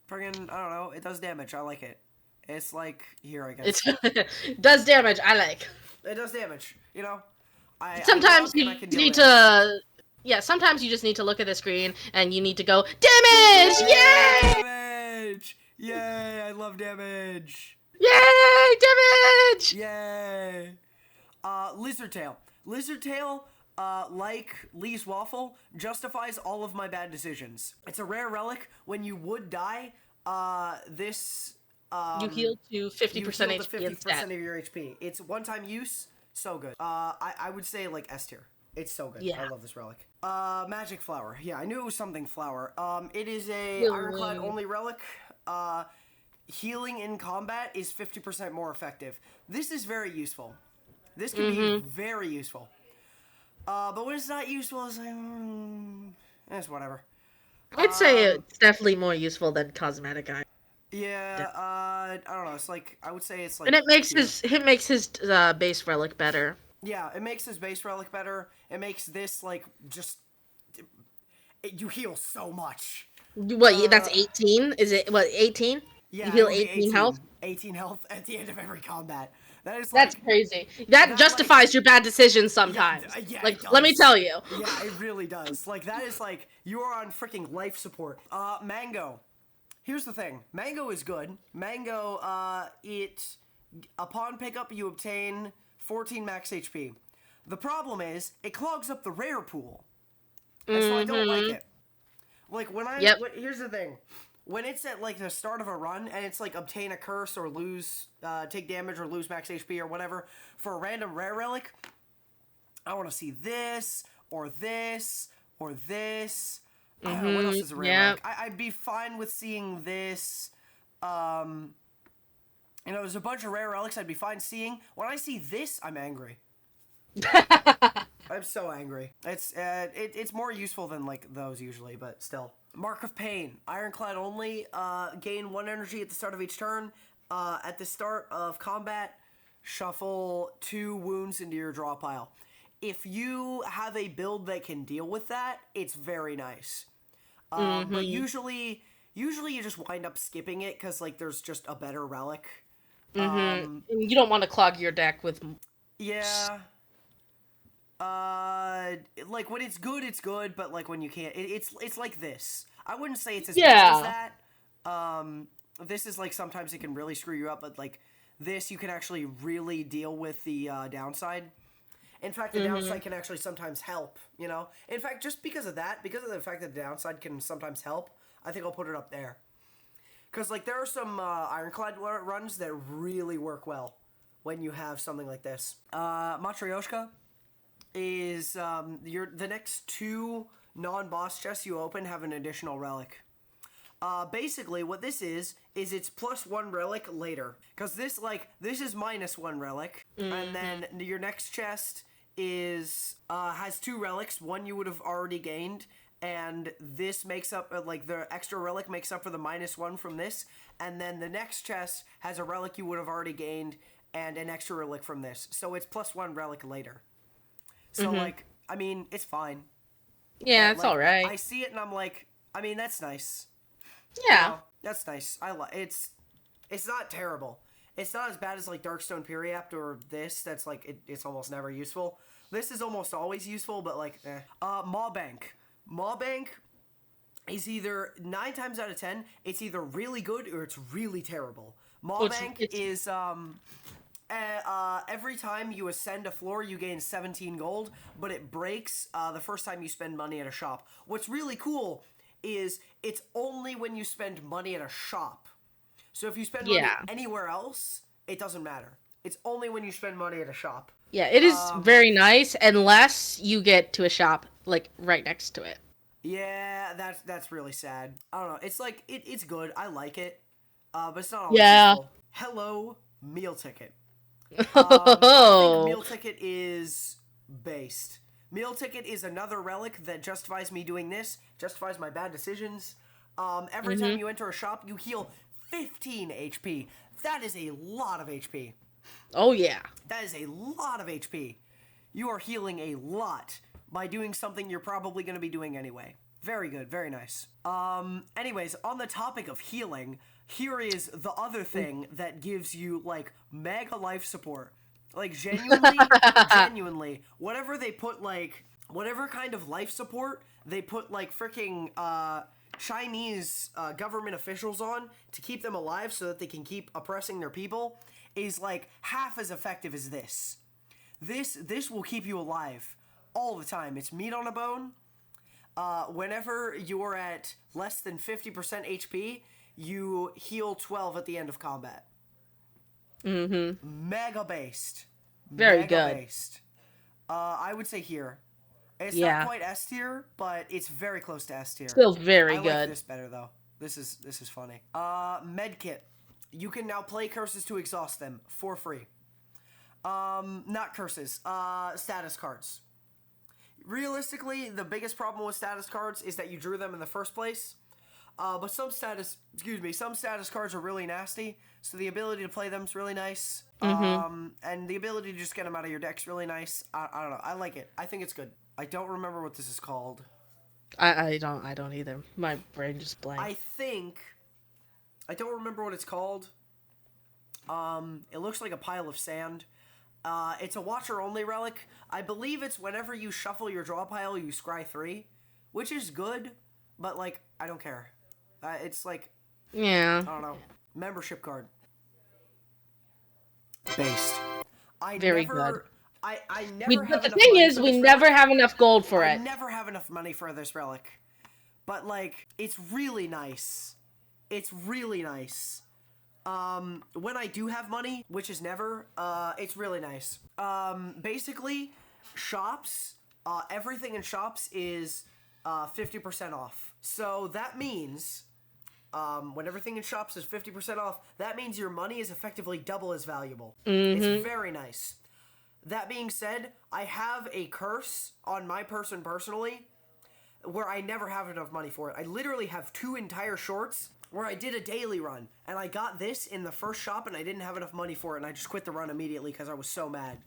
Friggin', I don't know. It does damage. I like it. It's like, here, I guess. It does damage. I like. It does damage. You know? Sometimes you need to... Yeah, sometimes you just need to look at the screen and you need to go, damage! Yay! Damage! Yay! I love damage! Yay! Damage! Yay! Lizard Tail. Lizard Tail, like Lee's Waffle, justifies all of my bad decisions. It's a rare relic. When you would die, this... you heal to 50% HP 50% of your HP. It's one-time use. So good. I would say, like, S tier. It's so good. Yeah. I love this relic. Magic Flower. Yeah, I knew it was something flower. It is a Ironclad only relic. Healing in combat is 50% more effective. This is very useful. This can be very useful. But when it's not useful, it's like, it's whatever. I'd say it's definitely more useful than cosmetic eye. Yeah, I don't know. It's like, I would say it's like And it makes here. his base relic better. Yeah, it makes his base relic better. It makes this like just you heal so much. What? That's 18. Is it what? 18? Yeah, You heal it'll be 18 health. 18 health at the end of every combat. That is That's like crazy. That that like justifies your bad decisions yeah, sometimes. yeah, it Like, let me does. tell you. Yeah, it really does. Like that is like you are on freaking life support. Mango. Here's the thing. Mango is good. Mango, it upon pickup you obtain 14 max HP. The problem is it clogs up the rare pool, and so I don't like it. Like when I here's the thing. When it's at like the start of a run and it's like obtain a curse or lose, take damage or lose max HP or whatever for a random rare relic, I want to see this or this or this. I don't know what else is a rare relic. I'd be fine with seeing this. There's a bunch of rare relics I'd be fine seeing. When I see this, I'm angry. I'm so angry. It's more useful than like those usually, but still. Mark of Pain. Ironclad only. Gain 1 energy at the start of each turn. At the start of combat, shuffle 2 wounds into your draw pile. If you have a build that can deal with that, it's very nice. But usually you just wind up skipping it because like there's just a better relic. And you don't want to clog your deck with. Yeah. Like when it's good, but like when you can't, it's like this. I wouldn't say it's as bad as that. This is like sometimes it can really screw you up, but like this, you can actually really deal with the downside. In fact, the downside can actually sometimes help. You know, in fact, just because of that, because of the fact that the downside can sometimes help, I think I'll put it up there. Because like there are some Ironclad runs that really work well when you have something like this. Matryoshka is the next 2 non-boss chests you open have an additional relic. Basically what this is it's +1 relic later. Because this is -1 relic. And then your next chest is has 2 relics. One you would have already gained. And this makes up, like the extra relic makes up for the -1 from this. And then the next chest has a relic you would have already gained and an extra relic from this. So it's +1 relic later. So, like, I mean, it's fine. Yeah, but, it's like, alright. I see it and I'm like, I mean, that's nice. Yeah. You know, that's nice. It's not terrible. It's not as bad as, like, Darkstone Periapt or this. That's, like, it's almost never useful. This is almost always useful, but, like, Mawbank. Mawbank is either, 9 times out of 10, it's either really good or it's really terrible. Mawbank is, every time you ascend a floor, you gain 17 gold, but it breaks the first time you spend money at a shop. What's really cool is it's only when you spend money at a shop. So if you spend money anywhere else, it doesn't matter. It's only when you spend money at a shop. Yeah, it is very nice unless you get to a shop like right next to it. Yeah, that's really sad. I don't know. It's like it's good. I like it, but it's not always useful. Hello, meal ticket. I think meal ticket is based. Meal ticket is another relic that justifies me doing this. Justifies my bad decisions. Every time you enter a shop, you heal 15 HP. That is a lot of HP. Oh yeah. That is a lot of HP. You are healing a lot by doing something you're probably going to be doing anyway. Very good, very nice. Anyways, on the topic of healing, here is the other thing that gives you, like, mega life support. Like, genuinely, whatever they put, like, whatever kind of life support they put, like, freaking, Chinese government officials on to keep them alive so that they can keep oppressing their people is, like, half as effective as this. This will keep you alive all the time. It's meat on a bone. Whenever you're at less than 50% HP, you heal 12 at the end of combat. Mega based. Very good. Based. I would say here. It's not quite S tier, but it's very close to S tier. Still very good. I like this better though. This is funny. Medkit. You can now play curses to exhaust them for free. Not curses. Status cards. realistically, the biggest problem with status cards is that you drew them in the first place. But some status cards are really nasty, so the ability to play them is really nice. And the ability to just get them out of your deck's really nice. I don't know. I like it. I think it's good. I don't remember what this is called. I don't either. My brain just blank. I don't remember what it's called. It looks like a pile of sand. It's a watcher-only relic. I believe it's whenever you shuffle your draw pile, you scry 3, which is good, but, like, I don't care. It's like... Yeah. I don't know. Membership card. Based. Very good. I never have but the enough thing money is, for we this never relic. have enough gold for I it. never have enough money for this relic. But, like, it's really nice. It's really nice. When I do have money, which is never, it's really nice. Basically, shops, everything in shops is 50% off. So that means, when everything in shops is 50% off, that means your money is effectively double as valuable. It's very nice. That being said, I have a curse on my person personally where I never have enough money for it. I literally have 2 entire shorts where I did a daily run, and I got this in the first shop, and I didn't have enough money for it, and I just quit the run immediately because I was so mad.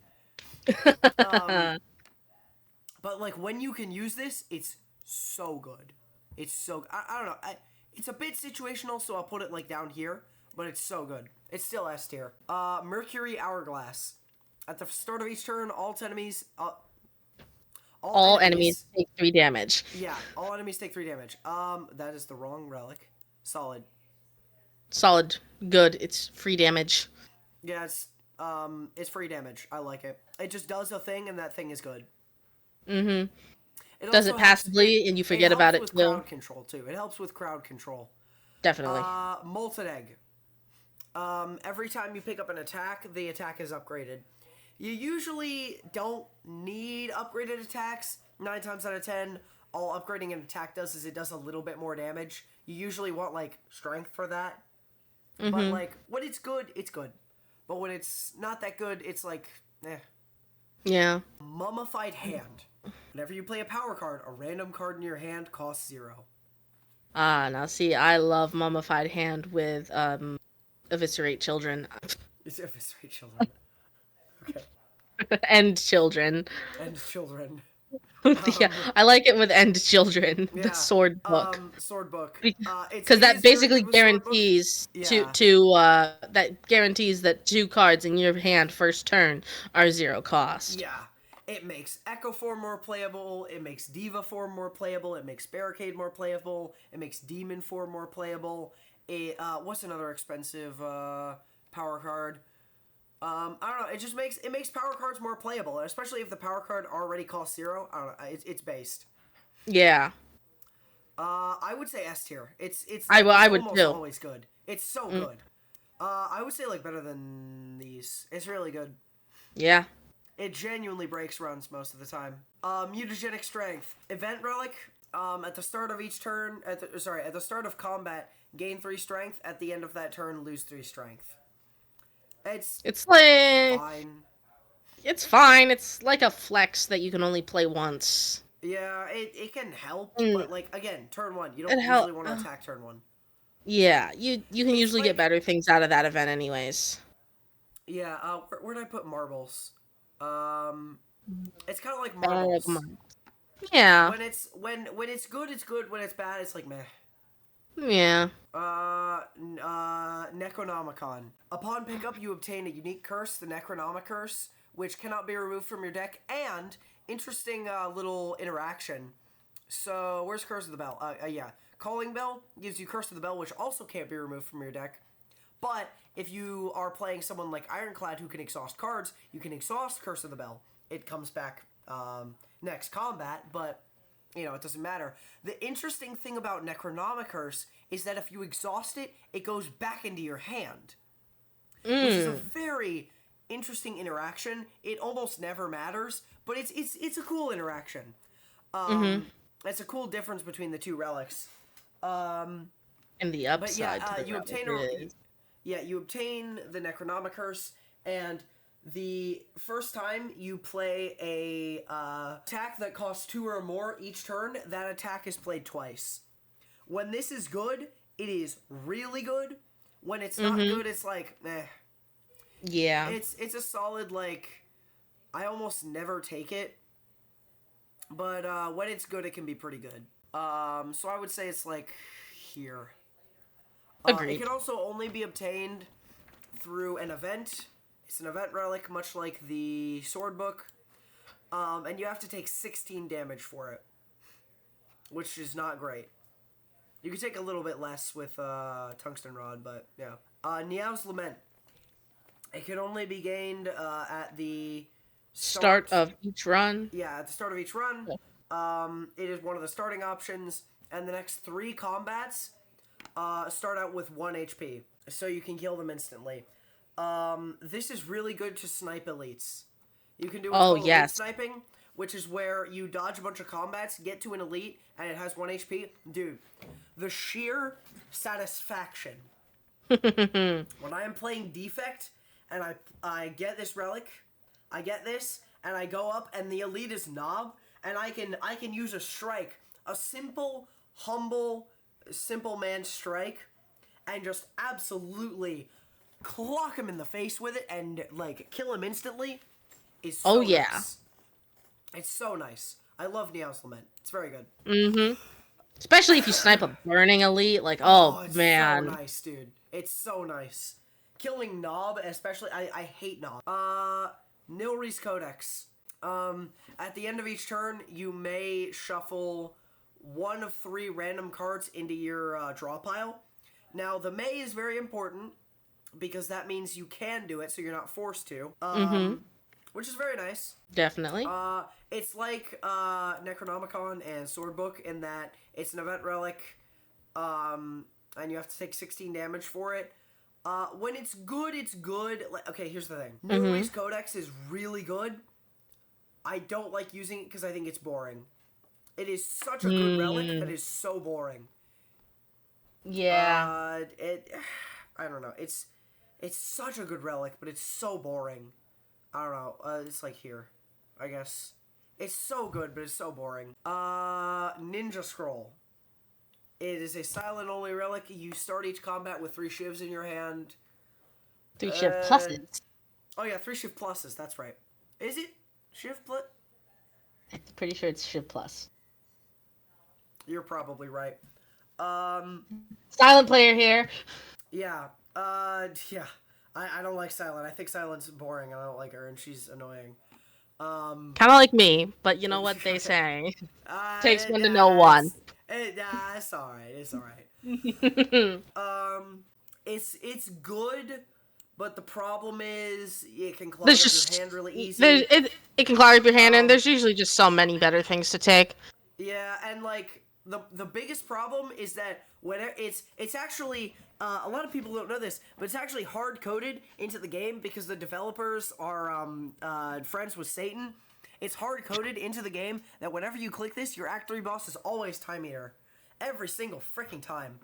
But, like, when you can use this, it's so good. It's so... I don't know. It's a bit situational, so I'll put it, like, down here, but it's so good. It's still S tier. Mercury Hourglass. At the start of each turn, all enemies... all enemies take 3 damage. Yeah, all enemies take 3 damage. That is the wrong relic. Solid. Good. It's free damage. Yeah, it's free damage. I like it. It just does a thing, and that thing is good. It does it passively, and you forget about it with too. Crowd control too. It helps with crowd control. Definitely. Molten Egg. Every time you pick up an attack, the attack is upgraded. You usually don't need upgraded attacks. 9 times out of 10, all upgrading an attack does is it does a little bit more damage. You usually want, like, strength for that. But, like, when it's good, it's good. But when it's not that good, it's like, eh. Yeah. Mummified Hand. Whenever you play a power card, a random card in your hand costs 0. Now see, I love Mummified Hand with, Eviscerate Children. It's Eviscerate Children. Okay. End Children. End Children. Yeah, I like it with End Children. Yeah, The sword book. Sword book. Because that basically guarantees that guarantees that 2 cards in your hand first turn are 0 cost. Yeah. It makes Echo form more playable, it makes Diva form more playable, it makes Barricade more playable, it makes Demon form more playable. What's another expensive power card? I don't know. It makes power cards more playable, especially if the power card already costs 0. I don't know. It's based. Yeah. I would say S tier. It's I would almost too. always good. It's so good. I would say, like, better than these. It's really good. Yeah. It genuinely breaks runs most of the time. Mutagenic Strength. Event Relic. At the start of each turn, at the start of combat, gain 3 strength. At the end of that turn, lose 3 strength. It's like fine. It's fine. It's like a flex that you can only play once. Yeah, it can help, but, like, again, turn 1. You don't It usually want to attack turn 1. Yeah, you can usually get better things out of that event anyways. Yeah, where did I put marbles? It's kind of like marbles. Yeah. When it's good, it's good. When it's bad, it's like meh. Yeah. Necronomicon. Upon pickup, you obtain a unique curse, the Necronomic Curse, which cannot be removed from your deck. And interesting little interaction. So where's Curse of the Bell? Yeah, Calling Bell gives you Curse of the Bell, which also can't be removed from your deck. But if you are playing someone like Ironclad who can exhaust cards, you can exhaust Curse of the Bell. It comes back next combat, but, you know, it doesn't matter. The interesting thing about Necronomicurse is that if you exhaust it, it goes back into your hand. Which is a very interesting interaction. It almost never matters, but it's a cool interaction. It's a cool difference between the 2 relics. And the upside but yeah, to the you obtain you obtain the Necronomicurse, and the first time you play a attack that costs 2 or more each turn, that attack is played twice. When this is good, it is really good. When it's not good, it's like, meh. Yeah. It's a solid, like, I almost never take it. But when it's good, it can be pretty good. So I would say it's like here. Agreed. It can also only be obtained through an event. It's an event relic, much like the sword book. And you have to take 16 damage for it, which is not great. You can take a little bit less with Tungsten Rod, but yeah. Niao's Lament. It can only be gained at the Start of each run. Yeah, at the start of each run. It is one of the starting options, and the next 3 combats start out with 1 HP, so you can kill them instantly. This is really good to snipe elites. You can do what's called elite sniping, which is where you dodge a bunch of combats, get to an elite, and it has 1 HP. Dude, the sheer satisfaction. When I am playing Defect, and I get this relic, I get this, and I go up, and the elite is Knob, and I can use a strike, a simple, humble, simple man strike, and just absolutely clock him in the face with it, and like kill him instantly. Is so nice. It's so nice. I love Niao's Lament. It's very good. Especially if you snipe a burning elite, like, it's man. So nice, dude. It's so nice. Killing Knob, especially, I hate Knob. Nilri's Codex. At the end of each turn, you may shuffle 1 of 3 random cards into your draw pile. Now, the may is very important, because that means you can do it, so you're not forced to. Which is very nice. Definitely. It's like Necronomicon and Swordbook in that it's an event relic, and you have to take 16 damage for it. When it's good, it's good. Like, okay, here's the thing. Nilri's Codex is really good. I don't like using it because I think it's boring. It is such a good relic that is so boring. Yeah. I don't know. It's such a good relic, but it's so boring. I don't know. It's like here, I guess. It's so good, but it's so boring. Ninja Scroll. It is a silent only relic. You start each combat with 3 shivs in your hand. 3 shiv pluses. Oh yeah, 3 shiv pluses. That's right. Is it shiv plus? I'm pretty sure it's shiv plus. You're probably right. Silent player here. Yeah. Yeah. I don't like Silent. I think Silent's boring, and I don't like her, and she's annoying. Kind of like me, but you know what they say. Takes one to know one. It's alright. It's alright. It's good, but the problem is it can clog up your hand really easy. It can clog up your hand, and there's usually just so many better things to take. Yeah, and like the biggest problem is that when it's actually a lot of people don't know this, but it's actually hard coded into the game because the developers are friends with Satan. It's hard coded into the game that whenever you click this, your Act 3 boss is always Time Meter, every single freaking time.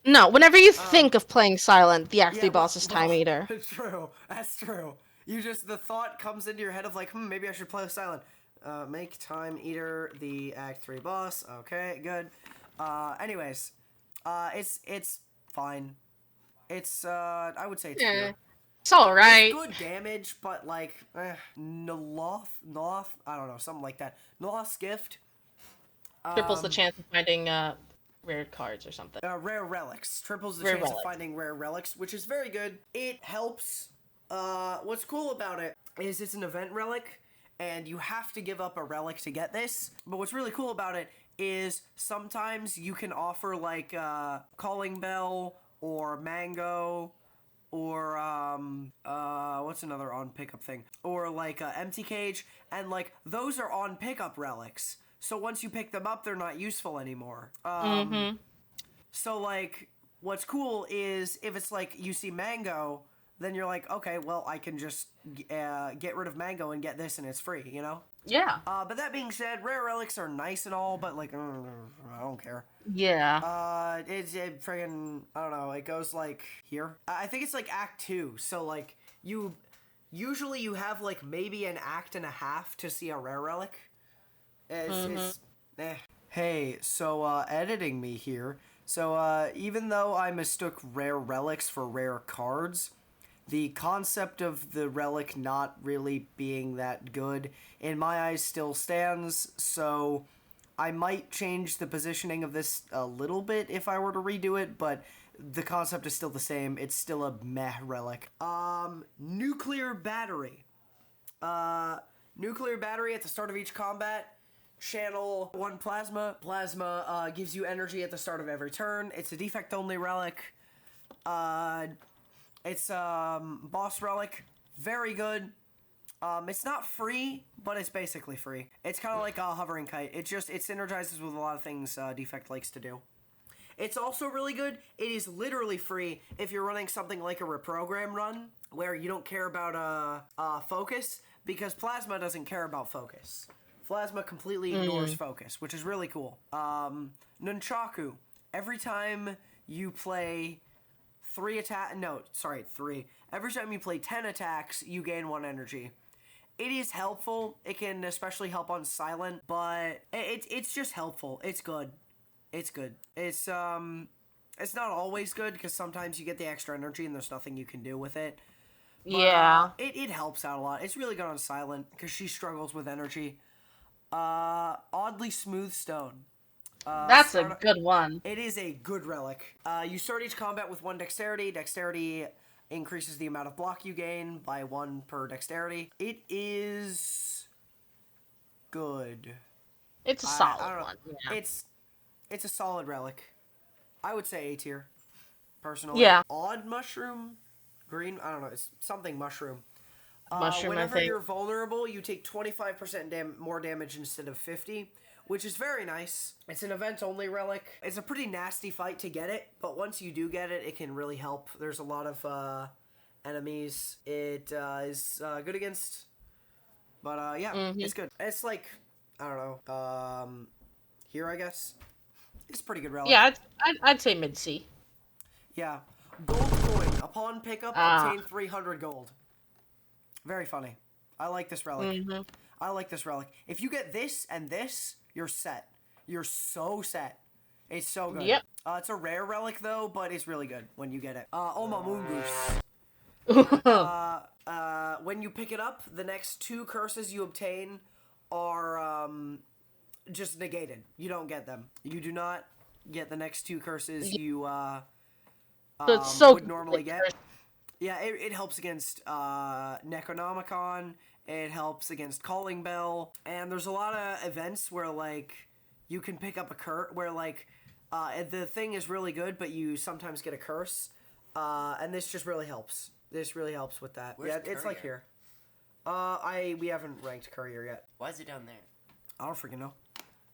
No, whenever you think of playing Silent, the Act 3 boss is Time Eater. True, that's true. The thought comes into your head of like, maybe I should play Silent. Make Time Eater the Act 3 boss. Okay, good. Anyways, it's fine. It's I would say it's good. It's alright. It's good damage, but like, Noloth, I don't know, something like that. Noloth's Gift. Triples the chance of finding rare cards or something. Rare relics. Triples the chance of finding rare relics, which is very good. It helps. What's cool about it is it's an event relic, and you have to give up a relic to get this. But what's really cool about it is sometimes you can offer like Calling Bell or Mango or what's another on pickup thing? Or like Empty Cage, and like those are on pickup relics. So once you pick them up, they're not useful anymore. So like what's cool is if it's like you see Mango, then you're like, okay, well I can just get rid of Mango and get this and it's free, you know? Yeah. But that being said, rare relics are nice and all, but like I don't care. Yeah. It friggin', I don't know, it goes like here. I think it's like Act 2, so like you Usually you have like maybe an act and a half to see a rare relic. It's Hey, so editing me here. So even though I mistook rare relics for rare cards, the concept of the relic not really being that good in my eyes still stands, so I might change the positioning of this a little bit if I were to redo it, but the concept is still the same. It's still a meh relic. Nuclear battery. Nuclear battery at the start of each combat. Channel 1 plasma. Plasma gives you energy at the start of every turn. It's a defect-only relic. It's boss relic. Very good. It's not free, but it's basically free. It's kind of like a hovering kite. It synergizes with a lot of things Defect likes to do. It's also really good. It is literally free if you're running something like a reprogram run, where you don't care about focus, because Plasma doesn't care about focus. Plasma completely ignores focus, which is really cool. Nunchaku. Every time you play three. Every time you play 10 attacks, you gain 1 energy. It is helpful. It can especially help on silent, but it's just helpful. It's good. It's good. It's not always good, because sometimes you get the extra energy and there's nothing you can do with it. But, Yeah. It helps out a lot. It's really good on silent, because she struggles with energy. Oddly Smooth Stone. That's a good one. It is a good relic. You start each combat with 1 dexterity. Dexterity increases the amount of block you gain by 1 per dexterity. It is good. It's a solid one. Yeah. It's a solid relic. I would say A tier, personally. Yeah. Odd mushroom, green. I don't know. It's something mushroom. Mushroom, Whenever I think. you're vulnerable, you take 25% more damage instead of 50, which is very nice. It's an event-only relic. It's a pretty nasty fight to get it, but once you do get it, it can really help. There's a lot of enemies it is good against, but yeah, it's good. It's like, I don't know, here, I guess. It's a pretty good relic. Yeah, I'd say mid-C. Yeah. Gold coin. Upon pickup, obtain 300 gold. Very funny. I like this relic. I like this relic. If you get this and this, you're set. You're so set. It's so good. Yep. It's a rare relic, though, but it's really good when you get it. Oma Moongoose. When you pick it up, the next 2 curses you obtain are just negated. You don't get them. You do not get the next 2 curses you would normally get. Yeah, it helps against Necronomicon. It helps against Calling Bell. And there's a lot of events where, like, you can pick up a curse, where, like, the thing is really good, but you sometimes get a curse. And this just really helps. This really helps with that. Where's It's like here. We haven't ranked Courier yet. Why is it down there? I don't freaking know.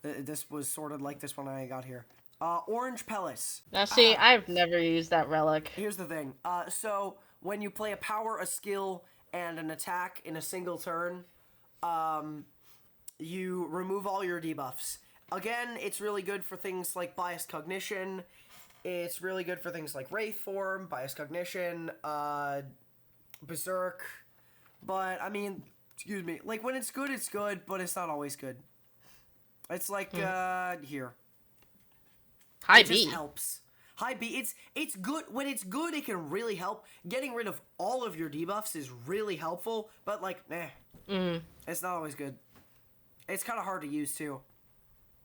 This was sorted like this when I got here. Orange Palace. Now, see, I've never used that relic. Here's the thing. So when you play a power, a skill, and an attack in a single turn, you remove all your debuffs. Again, it's really good for things like Biased Cognition. It's really good for things like Wraith Form, Biased Cognition, Berserk. But, I mean, excuse me. Like, when it's good, but it's not always good. It's like, here. High It B. just helps. High B, it's good. When it's good, it can really help. Getting rid of all of your debuffs is really helpful, but, like, it's not always good. It's kind of hard to use, too.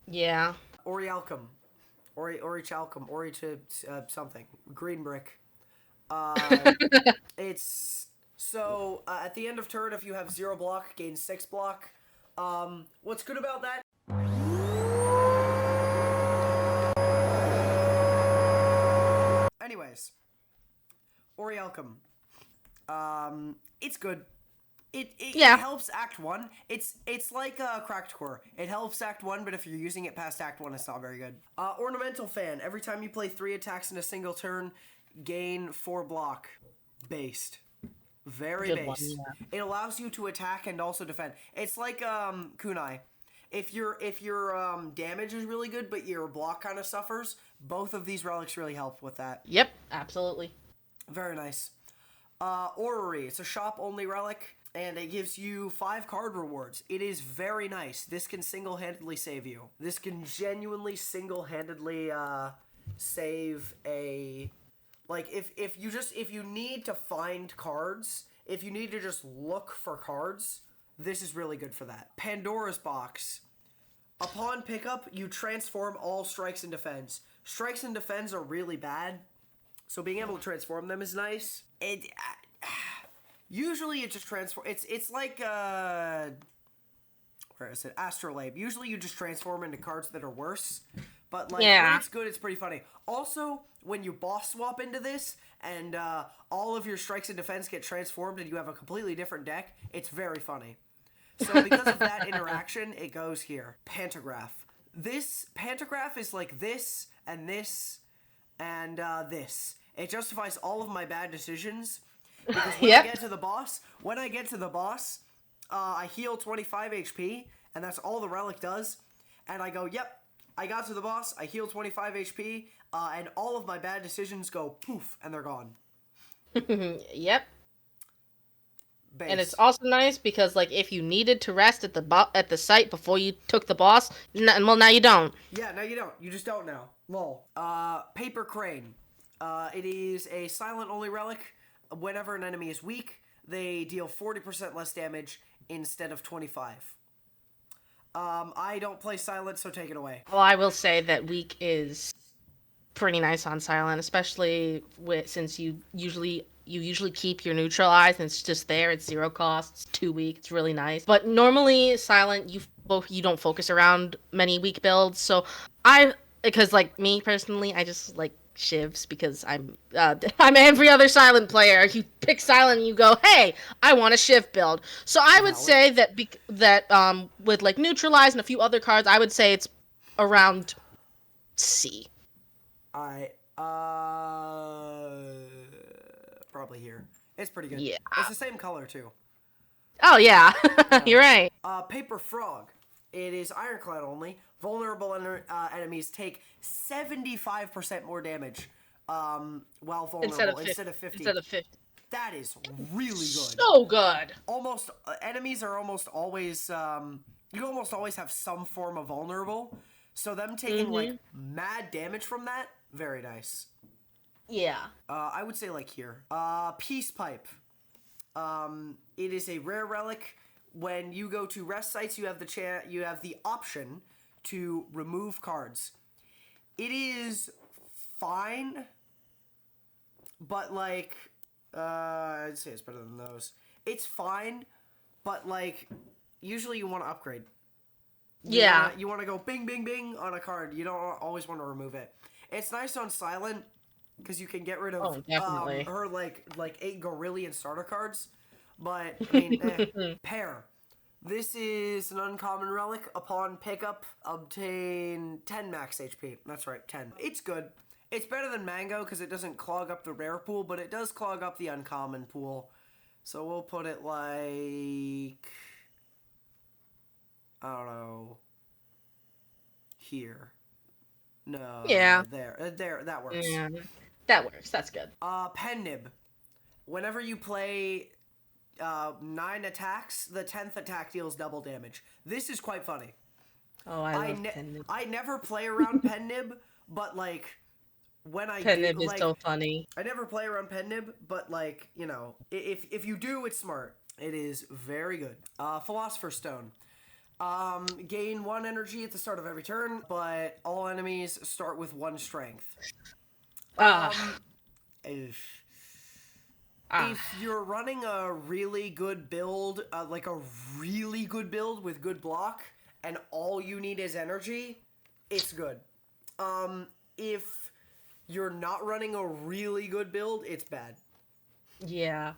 Yeah. Orialcum. Orichalcum. Ori to something. Green brick. It's... So, at the end of turn, if you have 0 block, gain 6 block. What's good about that? Anyways, Orialcum. It's good. It helps Act 1. It's like Cracked Core. It helps Act 1, but if you're using it past Act 1, it's not very good. Ornamental Fan. Every time you play 3 attacks in a single turn, gain 4 block. Based. Very Good based. one, yeah. It allows you to attack and also defend. It's like Kunai. If your damage is really good, but your block kind of suffers, both of these relics really help with that. Yep, absolutely. Very nice. Orrery. It's a shop-only relic, and it gives you 5 card rewards. It is very nice. This can single-handedly save you. This can genuinely single-handedly save a... Like, if you need to find cards, if you need to just look for cards, this is really good for that. Pandora's Box. Upon pickup, you transform all strikes and defense. Strikes and defense are really bad, so being able to transform them is nice. Usually it just transform. It's like where is it? Astrolabe. Usually you just transform into cards that are worse. But like when it's good, it's pretty funny. Also, when you boss swap into this and all of your strikes and defense get transformed and you have a completely different deck, it's very funny. So because of that interaction, it goes here. Pantograph. This Pantograph is like this and this and this. It justifies all of my bad decisions. Because when I get to the boss, I heal 25 HP, and that's all the relic does. And I go, yep, I got to the boss, I heal 25 HP, and all of my bad decisions go poof, and they're gone. Yep. Base. And it's also nice because, like, if you needed to rest at the site before you took the boss, well, now you don't. Yeah, now you don't. You just don't now. Lol. Paper Crane. It is a silent-only relic. Whenever an enemy is weak, they deal 40% less damage instead of 25. I don't play silent, so take it away. Well, I will say that weak is pretty nice on silent, especially since you usually keep your neutralized and it's just there. It's 0 cost. It's 2 weak. It's really nice. But normally silent, you don't focus around many weak builds. So because like me personally, I just like shivs because I'm every other silent player. You pick silent and you go, hey, I want a shiv build. So I would say that with like neutralize and a few other cards, I would say it's around C. Alright, probably here. It's pretty good. Yeah. It's the same color, too. Oh, yeah. You're right. Paper Frog. It is Ironclad only. Vulnerable enemies take 75% more damage while vulnerable instead of 50. Instead of 50. That is really good. So good. Almost, enemies are almost always, you almost always have some form of vulnerable. So them taking, like, mad damage from that, very nice. Yeah. I would say, like, here. Peace Pipe. It is a rare relic. When you go to rest sites, you have the option to remove cards. It is fine, but, like, I'd say it's better than those. It's fine, but, like, usually you want to upgrade. You want to go bing, bing, bing on a card. You don't always want to remove it. It's nice on silent because you can get rid of her like 8 Gorillion starter cards. But I mean, Pair. This is an uncommon relic. Upon pickup, obtain 10 max HP. That's right, 10. It's good. It's better than Mango because it doesn't clog up the rare pool, but it does clog up the uncommon pool. So we'll put it like, I don't know, here. No. Yeah. There, that works. Yeah, that works. That's good. Pen Nib. Whenever you play 9 attacks, the 10th attack deals double damage. This is quite funny. Oh, I love Pen Nib. I never play around Pen Nib, but like when I Pen Nib is so funny. I never play around Pen Nib, but like, you know, if you do, it's smart. It is very good. Philosopher's Stone. Gain 1 energy at the start of every turn, but all enemies start with 1 strength. If you're running a really good build, like a really good build with good block, and all you need is energy, it's good. If you're not running a really good build, it's bad. Yeah.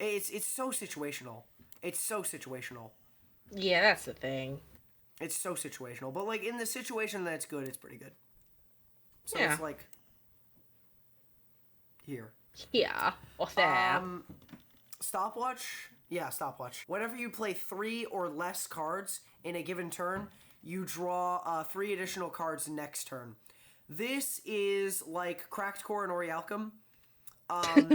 It's so situational. It's so situational. Yeah, that's the thing. It's so situational. But, like, in the situation that's good, it's pretty good. So yeah. It's, like, here. Yeah. Or there. Stopwatch? Yeah, stopwatch. Whenever you play 3 or less cards in a given turn, you draw 3 additional cards next turn. This is like Cracked Core and Orialchem.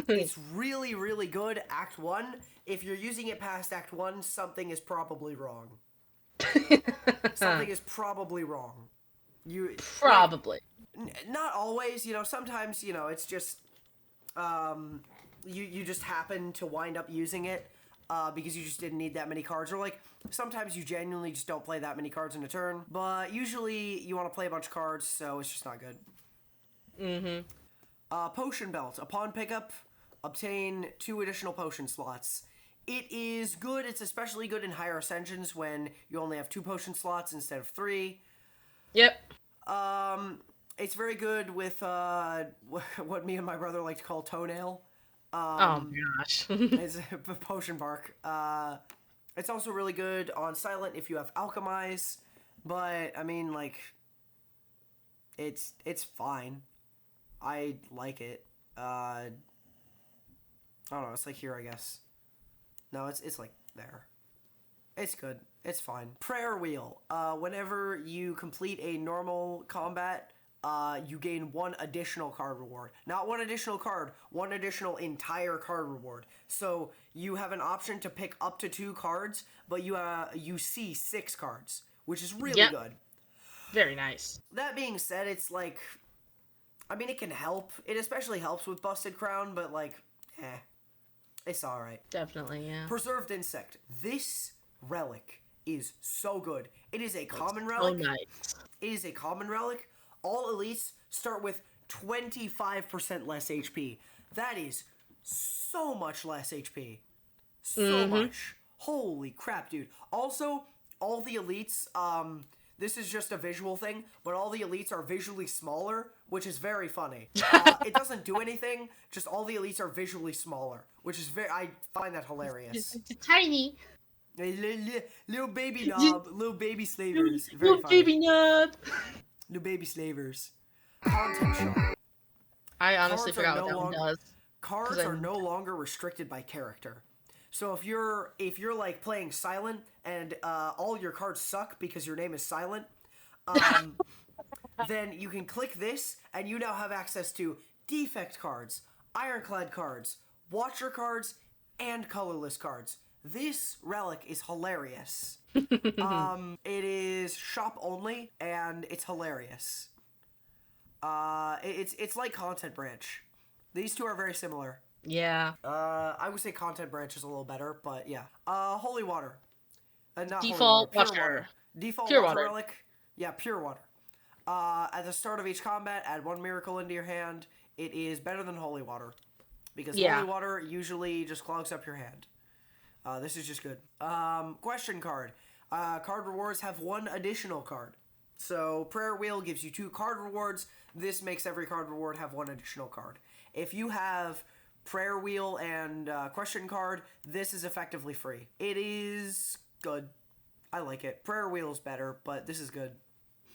It's really, really good. Act 1. If you're using it past Act 1, something is probably wrong. Something is probably wrong. Probably. Not always, sometimes, it's just, you just happen to wind up using it, because you just didn't need that many cards, or sometimes you genuinely just don't play that many cards in a turn, but usually you want to play a bunch of cards, so it's just not good. Potion Belt. Upon pickup, obtain 2 additional potion slots. It is good. It's especially good in higher ascensions when you only have 2 potion slots instead of 3. Yep. It's very good with what me and my brother like to call toenail. Oh my gosh. It's potion bark. It's also really good on silent if you have alchemize, but I mean it's fine. I like it. I don't know. It's here, I guess. No, it's there. It's good. It's fine. Prayer wheel. Whenever you complete a normal combat, you gain 1 additional card reward. Not 1 additional card, 1 additional entire card reward. So you have an option to pick up to 2 cards, but you see 6 cards, which is really good. Very nice. That being said, it's it can help. It especially helps with Busted Crown, but it's alright. Definitely, yeah. Preserved Insect. This relic is so good. It is a common relic. So nice. It is a common relic. All elites start with 25% less HP. That is so much less HP. So much. Holy crap, dude. Also, all the elites, this is just a visual thing, but all the elites are visually smaller, which is very funny. It doesn't do anything, just all the elites are visually smaller, which is I find that hilarious. It's tiny. Little baby knob, little baby slavers. Very Little funny. baby knob. New baby slavers. Content shop. I honestly forgot what that one does. Cards are no longer restricted by character. So if you're playing Silent and all your cards suck because your name is Silent, then you can click this and you now have access to defect cards, ironclad cards, watcher cards, and colorless cards. This relic is hilarious. It is shop only, and it's hilarious. It's like Content Branch. These two are very similar. Yeah. I would say Content Branch is a little better, but yeah. Holy Water. Not Default Holy Water, Water. Water. Default Pure water water. relic. Yeah, Pure Water. At the start of each combat, add 1 miracle into your hand. It is better than Holy Water. Because Holy Water usually just clogs up your hand. This is just good. Question card. Card rewards have 1 additional card. So Prayer Wheel gives you 2 card rewards. This makes every card reward have 1 additional card. If you have Prayer Wheel and Question card, this is effectively free. It is good. I like it. Prayer Wheel is better, but this is good.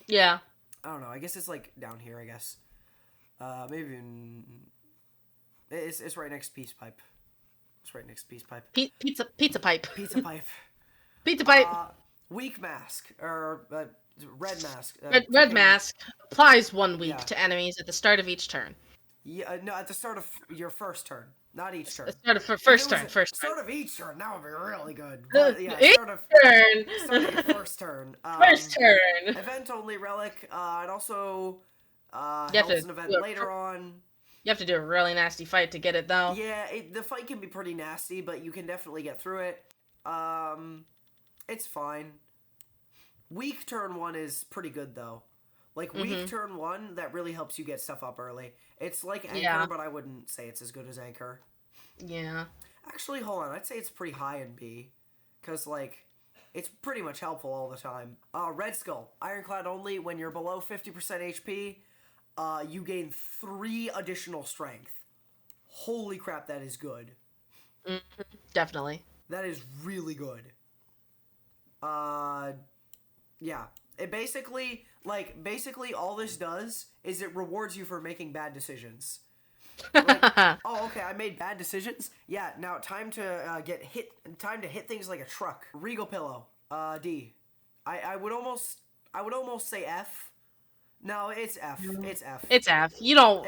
Yeah. I don't know. I guess it's down here, I guess. Maybe it's right next to Peace Pipe. It's right next to Peace Pipe. Pizza pipe. Pizza Pipe. Pizza pipe. Weak Mask, or Red Mask. Red Mask applies 1 week to enemies at the start of each turn. Yeah, no, at the start of your first turn, not each turn. Start of first turn. Start of each turn, that would be really good. But, yeah, start of your first turn. First turn. Event only relic. It also helps an event later on. You have to do a really nasty fight to get it, though. Yeah, the fight can be pretty nasty, but you can definitely get through it. It's fine. Weak turn 1 is pretty good, though. Weak turn 1, that really helps you get stuff up early. It's like Anchor, but I wouldn't say it's as good as Anchor. Yeah. Actually, hold on. I'd say it's pretty high in B. Because, it's pretty much helpful all the time. Red Skull. Ironclad only. When you're below 50% HP, you gain 3 additional strength. Holy crap, that is good. Definitely. That is really good. Yeah. It basically all this does is it rewards you for making bad decisions. Oh, okay, I made bad decisions? Yeah, now time to hit things like a truck. Regal Pillow, D. I would almost say F. No, it's F. It's F. It's F. You don't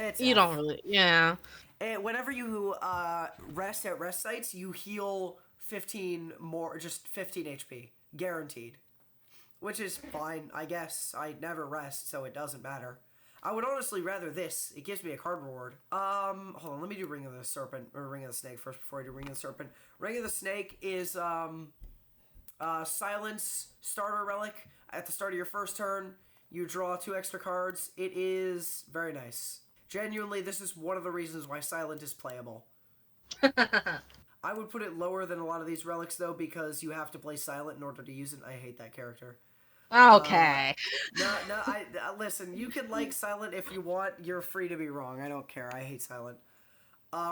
really, yeah. And whenever you rest at rest sites, you heal 15 more, just 15 HP, guaranteed. Which is fine, I guess. I never rest, so it doesn't matter. I would honestly rather this. It gives me a card reward. Hold on, let me do Ring of the Serpent, or Ring of the Snake first before I do Ring of the Serpent. Ring of the Snake is, Silence starter relic. At the start of your first turn, you draw 2 extra cards. It is very nice. Genuinely, this is one of the reasons why Silent is playable. I would put it lower than a lot of these relics, though, because you have to play Silent in order to use it. I hate that character. Okay. Listen, you can like Silent if you want. You're free to be wrong. I don't care. I hate Silent.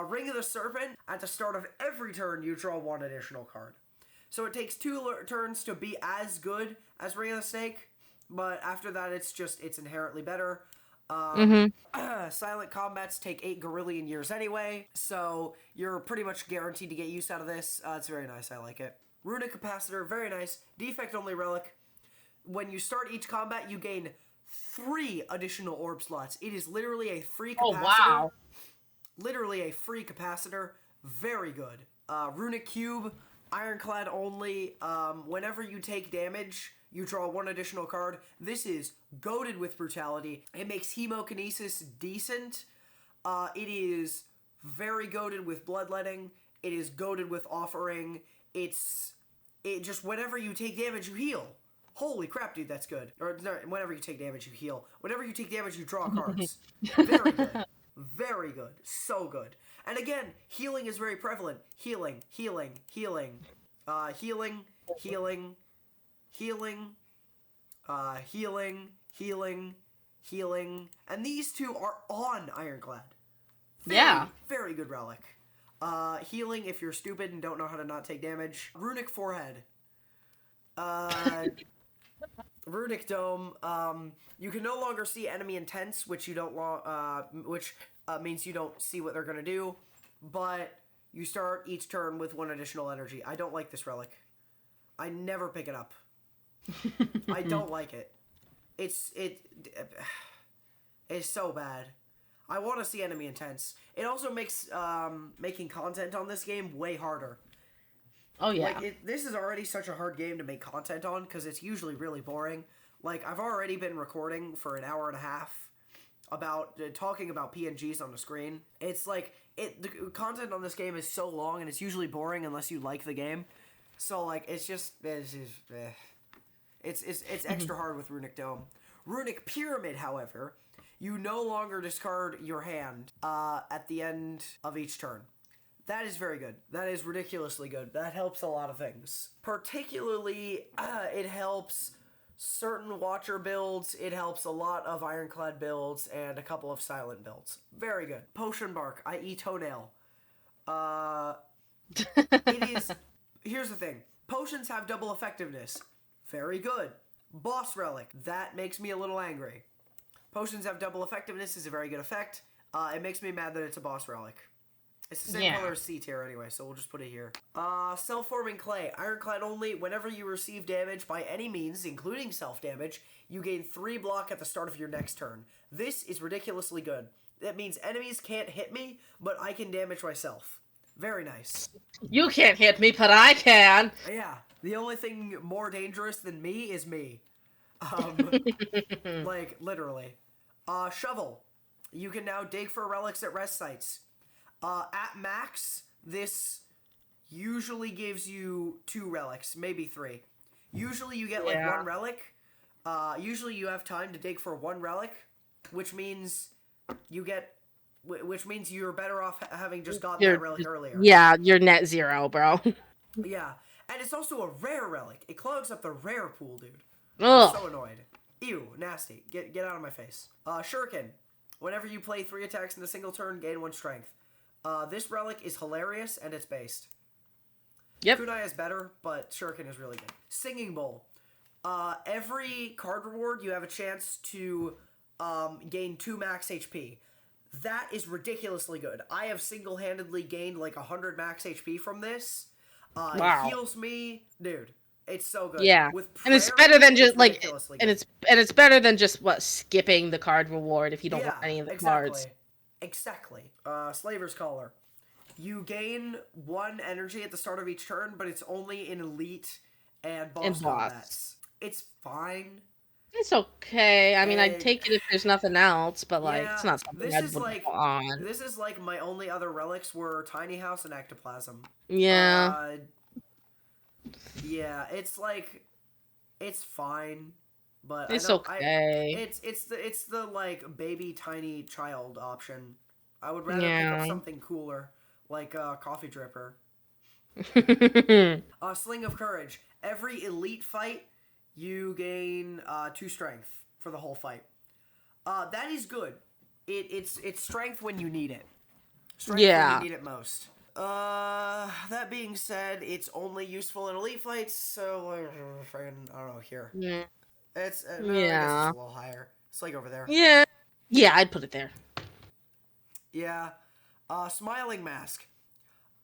Ring of the Serpent. At the start of every turn, you draw 1 additional card. So it takes 2 turns to be as good as Ring of the Snake, but after that, it's inherently better. Silent combats take 8 gorillion years anyway, so you're pretty much guaranteed to get use out of this. It's very nice. I like it. Runic Capacitor, very nice. Defect only relic. When you start each combat, you gain 3 additional orb slots. It is literally a free capacitor. Oh, wow. Literally a free capacitor. Very good. Runic Cube, Ironclad only. Whenever you take damage, you draw 1 additional card. This is goated with brutality. It makes Hemokinesis decent. It is very goated with Bloodletting. It is goated with Offering. It just, whenever you take damage, you heal. Holy crap, dude, that's good. Or, no, whenever you take damage, you heal. Whenever you take damage, you draw cards. Very good. Very good. So good. And again, healing is very prevalent. Healing, healing, healing. Healing, healing, healing, healing, healing, healing. And these 2 are on Ironclad. Very good relic. Healing if you're stupid and don't know how to not take damage. Runic Forehead. Runic Dome. You can no longer see enemy intents, which you don't means you don't see what they're gonna do, but you start each turn with 1 additional energy. I don't like this relic. I never pick it up. I don't like it. It's so bad. I want to see enemy intents. It also makes making content on this game way harder. Oh, yeah. Like, this is already such a hard game to make content on, because it's usually really boring. Like, I've already been recording for an hour and a half about talking about PNGs on the screen. It's like, the content on this game is so long, and it's usually boring unless you like the game. So, like, it's extra hard with Runic Dome. Runic Pyramid, however, you no longer discard your hand at the end of each turn. That is very good. That is ridiculously good. That helps a lot of things. Particularly, it helps certain Watcher builds. It helps a lot of Ironclad builds and a couple of Silent builds. Very good. Potion Bark, i.e. Toenail. It is... Here's the thing. Potions have double effectiveness. Very good. Boss Relic. That makes me a little angry. Potions have double effectiveness is a very good effect. It makes me mad that it's a Boss Relic. It's the same color as C tier anyway, so we'll just put it here. Self-forming clay. Ironclad only. Whenever you receive damage by any means, including self-damage, you gain 3 block at the start of your next turn. This is ridiculously good. That means enemies can't hit me, but I can damage myself. Very nice. You can't hit me, but I can. Yeah. The only thing more dangerous than me is me. Like, literally. Shovel. You can now dig for relics at rest sites. At max, this usually gives you 2 relics, maybe 3. Usually you get, like, 1 relic. Usually you have time to dig for 1 relic, which means you're better off having just gotten that relic earlier. Yeah, you're net 0, bro. Yeah. And it's also a rare relic. It clogs up the rare pool, dude. Ugh. I'm so annoyed. Ew, nasty. Get out of my face. Shuriken. Whenever you play 3 attacks in a single turn, gain 1 strength. This relic is hilarious, and it's based. Yep. Kunai is better, but Shuriken is really good. Singing Bowl. Every card reward, you have a chance to gain 2 max HP. That is ridiculously good. I have single-handedly gained like 100 max HP from this. Wow. It heals me. Dude, it's so good. Yeah. With and it's prayer, better than just like ridiculously and good. it's better than just skipping the card reward if you don't want any of the cards. Exactly. Slaver's Collar. You gain 1 energy at the start of each turn, but it's only in elite and boss combats. It's fine. It's okay. I mean, I'd It, take it if there's nothing else, but like, yeah, it's not something this I'd is would like want. this is like my only other relics were Tiny House and Ectoplasm. Yeah. Yeah, it's like it's fine, but It's I know okay. it's the like baby tiny child option. I would rather pick up Yeah. something cooler like Coffee Dripper. Sling of Courage. Every elite fight, you gain 2 strength for the whole fight. That is good. It's strength when you need it. Strength when you need it most. That being said, it's only useful in elite fights, so I don't know here. Yeah. It's I guess it's a little higher. It's like over there. Yeah. Yeah, I'd put it there. Yeah. Smiling Mask.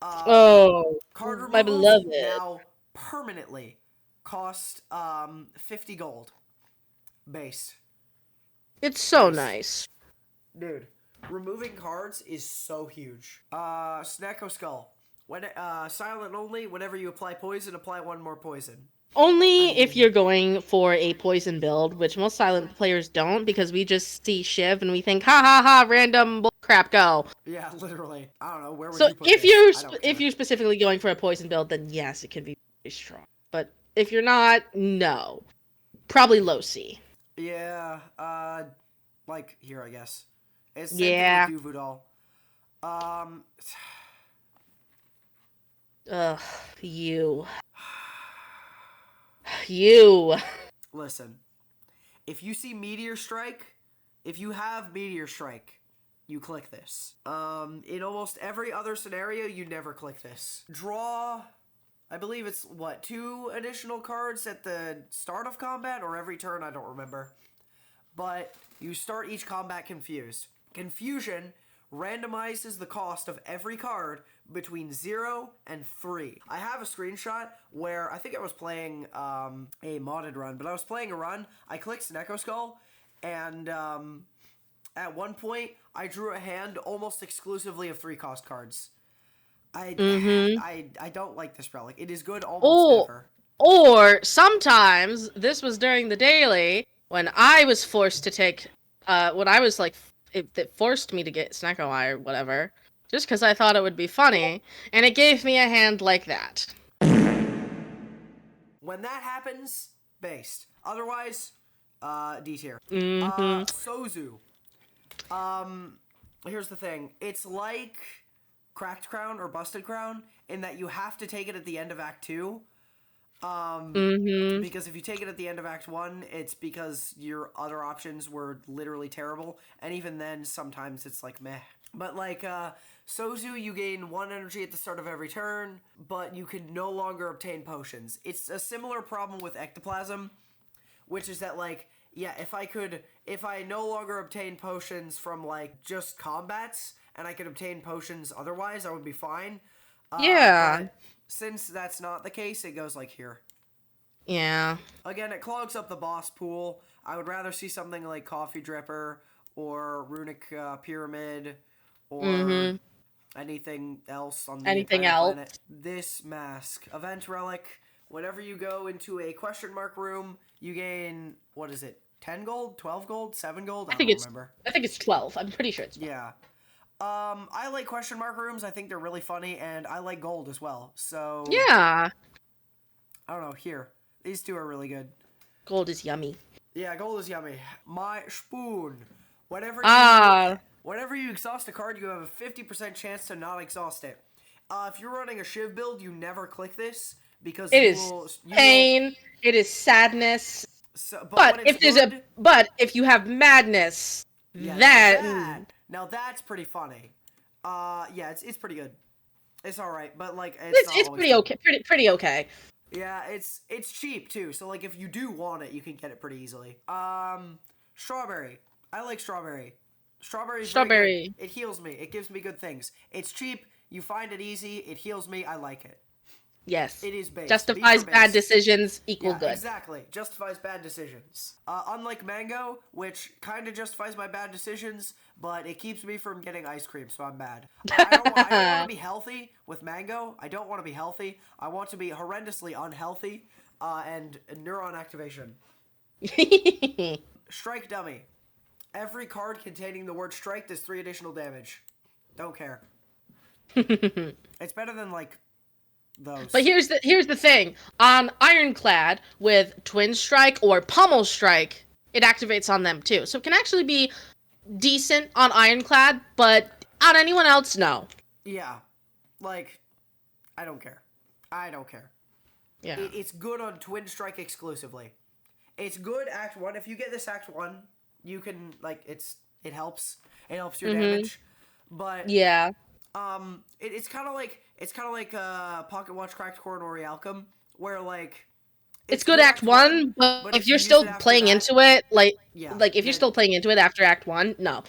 Oh, Card my removals beloved. now permanently cost 50 gold. Base. It's so nice. Dude, removing cards is so huge. Snecko Skull. When silent only, whenever you apply poison, apply 1 more poison. Only if you're going for a poison build, which most silent players don't, because we just see Shiv and we think, ha ha ha, random bullcrap, go. Yeah, literally. I don't know, where would So you put if this? if you're specifically going for a poison build, then yes, it can be very strong. But if you're not, no. Probably low C. Yeah, like here, I guess. It's the same thing with Duvu Doll. Ugh, you. You. Listen, if you see Meteor Strike, if you have Meteor Strike, you click this. In almost every other scenario, you never click this. Draw, I believe it's, 2 additional cards at the start of combat, or every turn, I don't remember. But you start each combat confused. Confusion randomizes the cost of every card between 0 and 3. I have a screenshot where I think I was playing a modded run, but I was playing a run. I clicked Snecko Skull, and at one point I drew a hand almost exclusively of 3-cost cards. I don't like this relic. It is good almost never. Or sometimes this was during the daily when I was forced to take when I was like it forced me to get Snecko Eye or whatever, just because I thought it would be funny, and it gave me a hand like that. When that happens, based. Otherwise, D tier. Mm-hmm. Sozu. Here's the thing. It's like Cracked Crown or Busted Crown in that you have to take it at the end of Act 2. Because if you take it at the end of Act 1, it's because your other options were literally terrible. And even then, sometimes it's like meh. But like, Sozu, you gain 1 energy at the start of every turn, but you can no longer obtain potions. It's a similar problem with Ectoplasm, which is that like, yeah, if I no longer obtain potions from like just combats, and I could obtain potions otherwise, I would be fine. But since that's not the case, it goes like here. Yeah. Again, it clogs up the boss pool. I would rather see something like Coffee Dripper or Runic Pyramid or anything else on the entire planet. This mask. Event Relic. Whenever you go into a question mark room, you gain, what is it, 10 gold? 12 gold? 7 gold? I don't remember. I think it's 12. I'm pretty sure it's 12. Yeah. I like question mark rooms. I think they're really funny, and I like gold as well. So yeah, I don't know. Here, these 2 are really good. Gold is yummy. Yeah, gold is yummy. My spoon. Whenever you exhaust a card, you have a 50% chance to not exhaust it. If you're running a Shiv build, you never click this because it is pain. It is sadness. So, but if you have madness, then. Now that's pretty funny. Yeah, it's pretty good. It's all right, but like it's pretty okay. Pretty okay. Yeah, it's cheap too. So like if you do want it, you can get it pretty easily. Strawberry. I like strawberry. Strawberry. It heals me. It gives me good things. It's cheap. You find it easy. It heals me. I like it. Yes. It is base. Justifies Beef or bad base? decisions equal good. Exactly. Justifies bad decisions. Unlike mango, which kind of justifies my bad decisions, but it keeps me from getting ice cream, so I'm bad. I don't want to be healthy with mango. I don't want to be healthy. I want to be horrendously unhealthy, and neuron activation. Strike dummy. Every card containing the word strike does 3 additional damage. Don't care. It's better than, like, those. But here's the thing. On Ironclad with Twin Strike or Pummel Strike, it activates on them too. So it can actually be decent on Ironclad, but on anyone else, no. Yeah. Like, I don't care. I don't care. Yeah. It's good on Twin Strike exclusively. It's good Act 1. If you get this Act 1, you can, like, it helps. It helps your damage. But yeah. It's kind of like Pocket Watch Cracked Core and Orialchem, where like it's good Act 1, but if you're still playing into it, like if you're still playing into it after Act 1, no.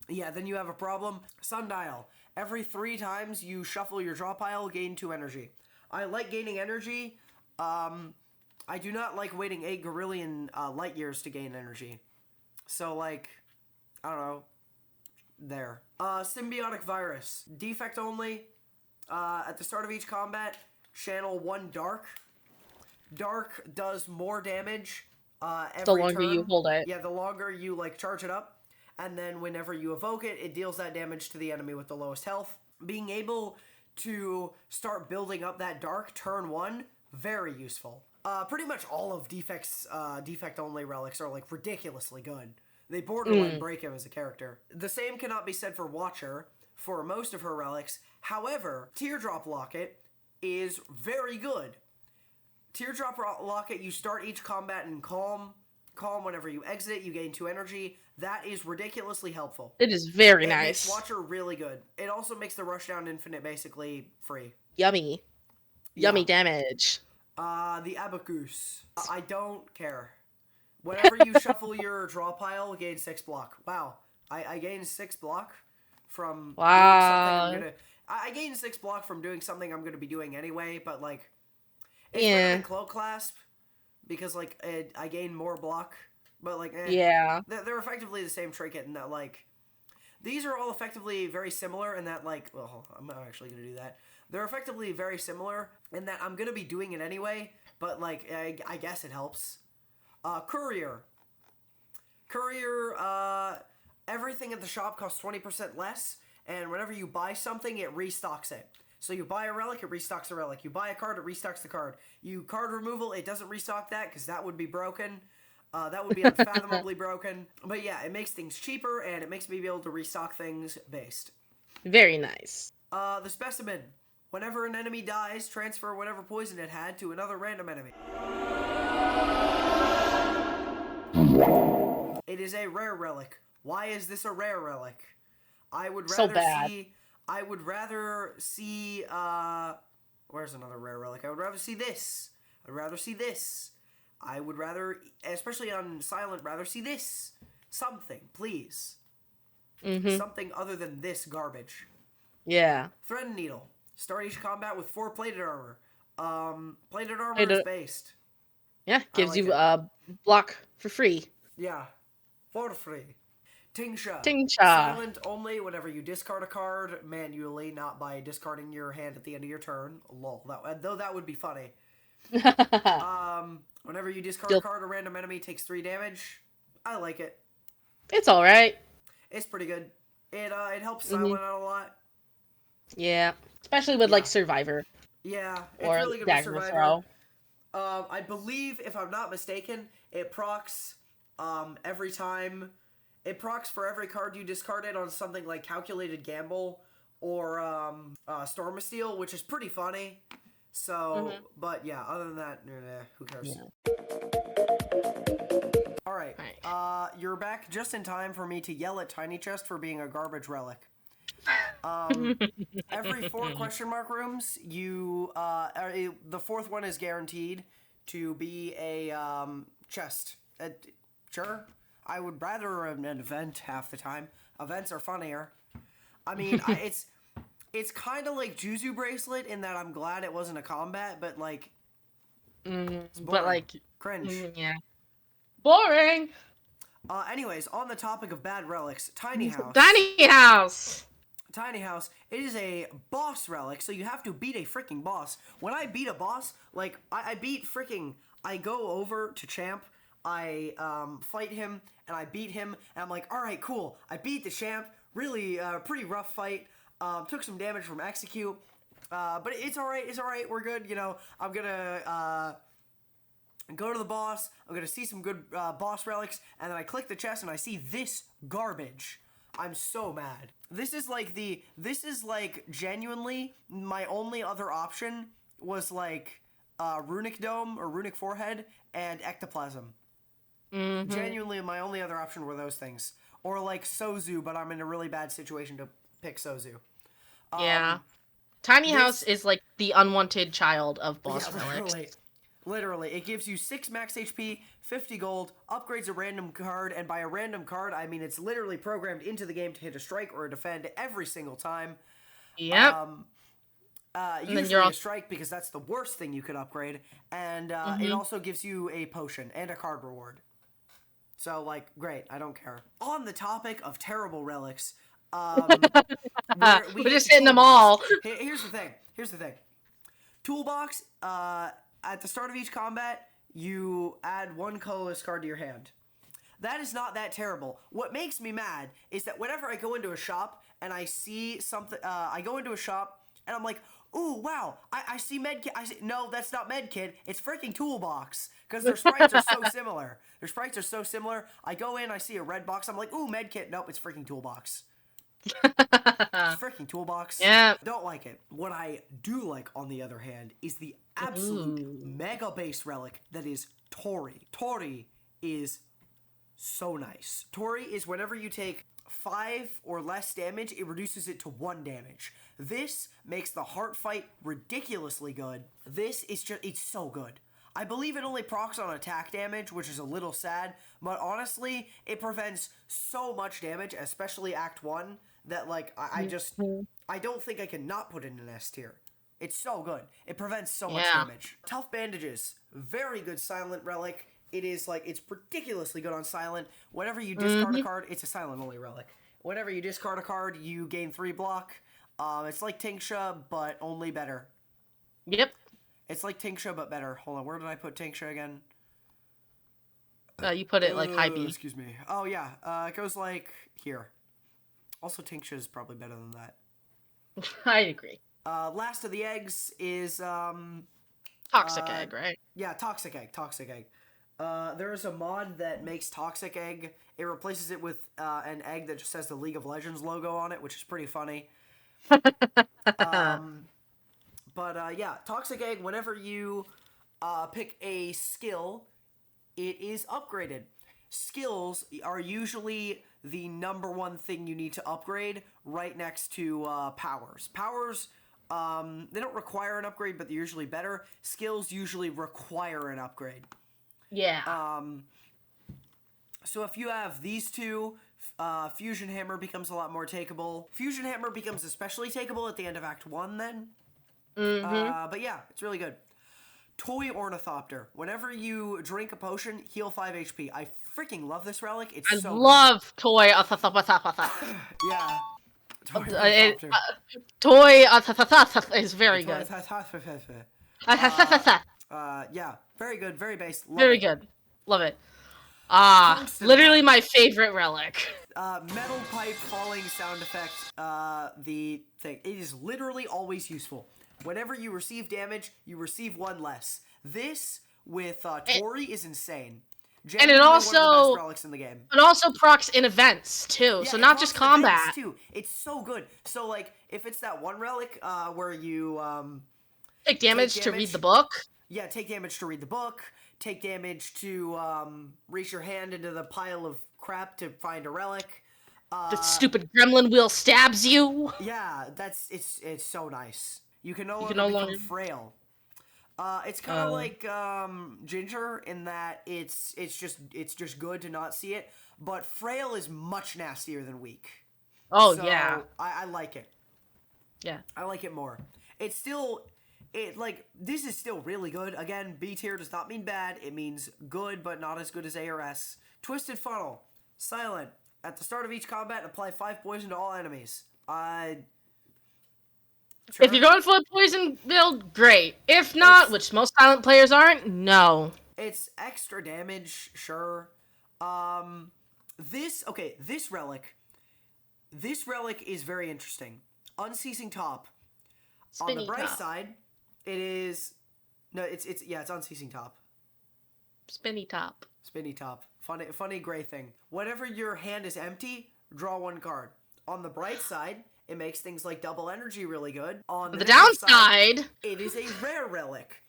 Yeah, then you have a problem. Sundial. Every 3 times you shuffle your draw pile, gain 2 energy. I like gaining energy. I do not like waiting 8 gorillion light years to gain energy. So like, I don't know. There. Symbiotic Virus. Defect only. At the start of each combat, channel 1 Dark. Dark does more damage every the longer turn. You hold it. Yeah, the longer you, like, charge it up. And then whenever you evoke it, it deals that damage to the enemy with the lowest health. Being able to start building up that Dark turn 1, very useful. Pretty much all of defect-only relics are, like, ridiculously good. They borderline break him as a character. The same cannot be said for Watcher for most of her relics. However, Teardrop Locket is very good. Teardrop Locket, you start each combat in Calm. Calm, whenever you exit it, you gain 2 energy. That is ridiculously helpful. It is very nice. It makes Watcher really good. It also makes the Rushdown Infinite basically free. Yummy. Yeah. Yummy damage. The Abacus. I don't care. Whenever you shuffle your draw pile, gain 6 block. Wow. I gained 6 block from doing something I gained 6 block from doing something I'm going to be doing anyway, but, like, it's better than Cloak Clasp, because, like, I gain more block, but, like, yeah. They're effectively the same trinket in that, like, these are all effectively very similar in that, like, well, I'm not actually going to do that. They're effectively very similar in that I'm going to be doing it anyway, but, like, I guess it helps. Courier. Courier, everything at the shop costs 20% less, and whenever you buy something, it restocks it. So you buy a relic, it restocks the relic. You buy a card, it restocks the card. You card removal, it doesn't restock that, because that would be broken. That would be unfathomably broken. But yeah, it makes things cheaper, and it makes me be able to restock things based. Very nice. The Specimen. Whenever an enemy dies, transfer whatever poison it had to another random enemy. It is a rare relic. Why is this a rare relic? I would rather see where's another rare relic? I would rather see this. I'd rather see this. I would rather, especially on Silent, rather see this. Something, please. Something other than this garbage. Yeah. Thread Needle. Start each combat with 4 plated armor. Plated armor is based. Yeah, gives you a block for free. Yeah, for free. Tingsha. Silent only whenever you discard a card manually, not by discarding your hand at the end of your turn. Lol. Though that would be funny. Whenever you discard a card, a random enemy takes 3 damage. I like it. It's alright. It's pretty good. It helps Silent out a lot. Yeah. Especially with, like, Survivor. Yeah, it's or really good with Survivor. Throw. I believe, if I'm not mistaken, it procs every time. It procs for every card you discarded on something like Calculated Gamble or Storm of Steel, which is pretty funny. So, but yeah, other than that, who cares? Yeah. Alright, you're back just in time for me to yell at Tiny Chest for being a garbage relic. Every 4 question mark rooms, you the 4th one is guaranteed to be a chest. Sure, I would rather an event half the time. Events are funnier. I mean, It's kind of like Juzu Bracelet in that I'm glad it wasn't a combat, but like, it's boring. But like, Cringe. Yeah, boring. Anyways, on the topic of bad relics, Tiny House. Tiny House. Tiny House, it is a boss relic, so you have to beat a freaking boss. When I beat a boss, like, I go over to Champ, I fight him, and I beat him, and I'm like, alright, cool, I beat the Champ, really, pretty rough fight, took some damage from Execute, but it's alright, we're good, you know, I'm gonna, go to the boss, I'm gonna see some good, boss relics, and then I click the chest, and I see this garbage. I'm so mad. This is like genuinely my only other option was like Runic Dome or Runic Forehead and Ectoplasm. Mm-hmm. Genuinely my only other option were those things. Or like Sozu, but I'm in a really bad situation to pick Sozu. Yeah. Tiny House is like the unwanted child of boss relics. Literally, it gives you 6 max HP, 50 gold, upgrades a random card, and by a random card, I mean it's literally programmed into the game to hit a strike or a defend every single time. Yep. Usually a strike because that's the worst thing you could upgrade, and it also gives you a potion and a card reward. So, like, great, I don't care. On the topic of terrible relics, we're just hitting them all. Here's the thing. Toolbox, at the start of each combat, you add 1 colorless card to your hand. That is not that terrible. What makes me mad is that whenever I go into a shop and I see something, I go into a shop and I'm like, ooh, wow, I see Medkit. No, that's not Medkit. It's freaking Toolbox. Because their sprites are so similar. I go in, I see a red box. I'm like, ooh, Medkit. Nope, it's freaking Toolbox. It's freaking Toolbox. Yeah. Don't like it. What I do like, on the other hand, is the absolute mega base relic that is Tori. Tori is so nice. Tori is whenever you take 5 or less damage, it reduces it to 1 damage. This makes the heart fight ridiculously good. This is just, it's so good. I believe it only procs on attack damage, which is a little sad, but honestly, it prevents so much damage, especially Act 1, that, like, I don't think I can not put it in S tier. It's so good. It prevents so much damage. Tough Bandages. Very good silent relic. It is, like, it's ridiculously good on silent. Whenever you discard a card, it's a silent only relic. Whenever you discard a card, you gain 3 block. It's like Tinksha, but only better. Yep. It's like Tinksha, but better. Hold on, where did I put Tinksha again? You put it like high B. Excuse me. Oh, yeah. It goes like here. Also, Tinksha is probably better than that. I agree. Last of the eggs is, Toxic Egg, right? Yeah, Toxic Egg. There is a mod that makes Toxic Egg. It replaces it with an egg that just has the League of Legends logo on it, which is pretty funny. Yeah, Toxic Egg, whenever you pick a skill, it is upgraded. Skills are usually the number one thing you need to upgrade right next to powers. Powers, they don't require an upgrade, but they're usually better. Skills usually require an upgrade. Yeah. So if you have these two, Fusion Hammer becomes a lot more takeable. Fusion Hammer becomes especially takeable at the end of Act 1 then. But yeah, it's really good. Toy Ornithopter. Whenever you drink a potion, heal 5 HP. I freaking love this relic. It's so good. I love Toy Yeah. Toy is very good. Yeah, very good, very base. Very good. Love it. Literally my favorite relic. Metal pipe falling sound effect, the thing. It is literally always useful. Whenever you receive damage, you receive 1 less. This, with Tori, is insane. And it also, one of the best relics in the game. It also procs in events, too. Yeah, so not just combat. Too. It's so good. So, like, if it's that one relic where you take damage to read the book. Yeah, take damage to read the book. Take damage to reach your hand into the pile of crap to find a relic. The stupid gremlin wheel stabs you. Yeah, it's so nice. You can no longer become frail. It's kind of like Ginger in that it's just good to not see it, but frail is much nastier than weak. Oh, so yeah. I like it. Yeah. I like it more. It's still, this is still really good. Again, B tier does not mean bad. It means good, but not as good as A or S. Twisted Funnel. Silent. At the start of each combat, apply 5 poison to all enemies. Sure. If you're going for a poison build, great. If not, which most silent players aren't, no. It's extra damage, sure. This relic. This relic is very interesting. Unceasing Top. Spinny On the bright top. side, it is... No, it's Unceasing Top. Spinny top. Spinny Top. Funny gray thing. Whenever your hand is empty, draw 1 card. On the bright side, it makes things like double energy really good. On The downside, it is a rare relic.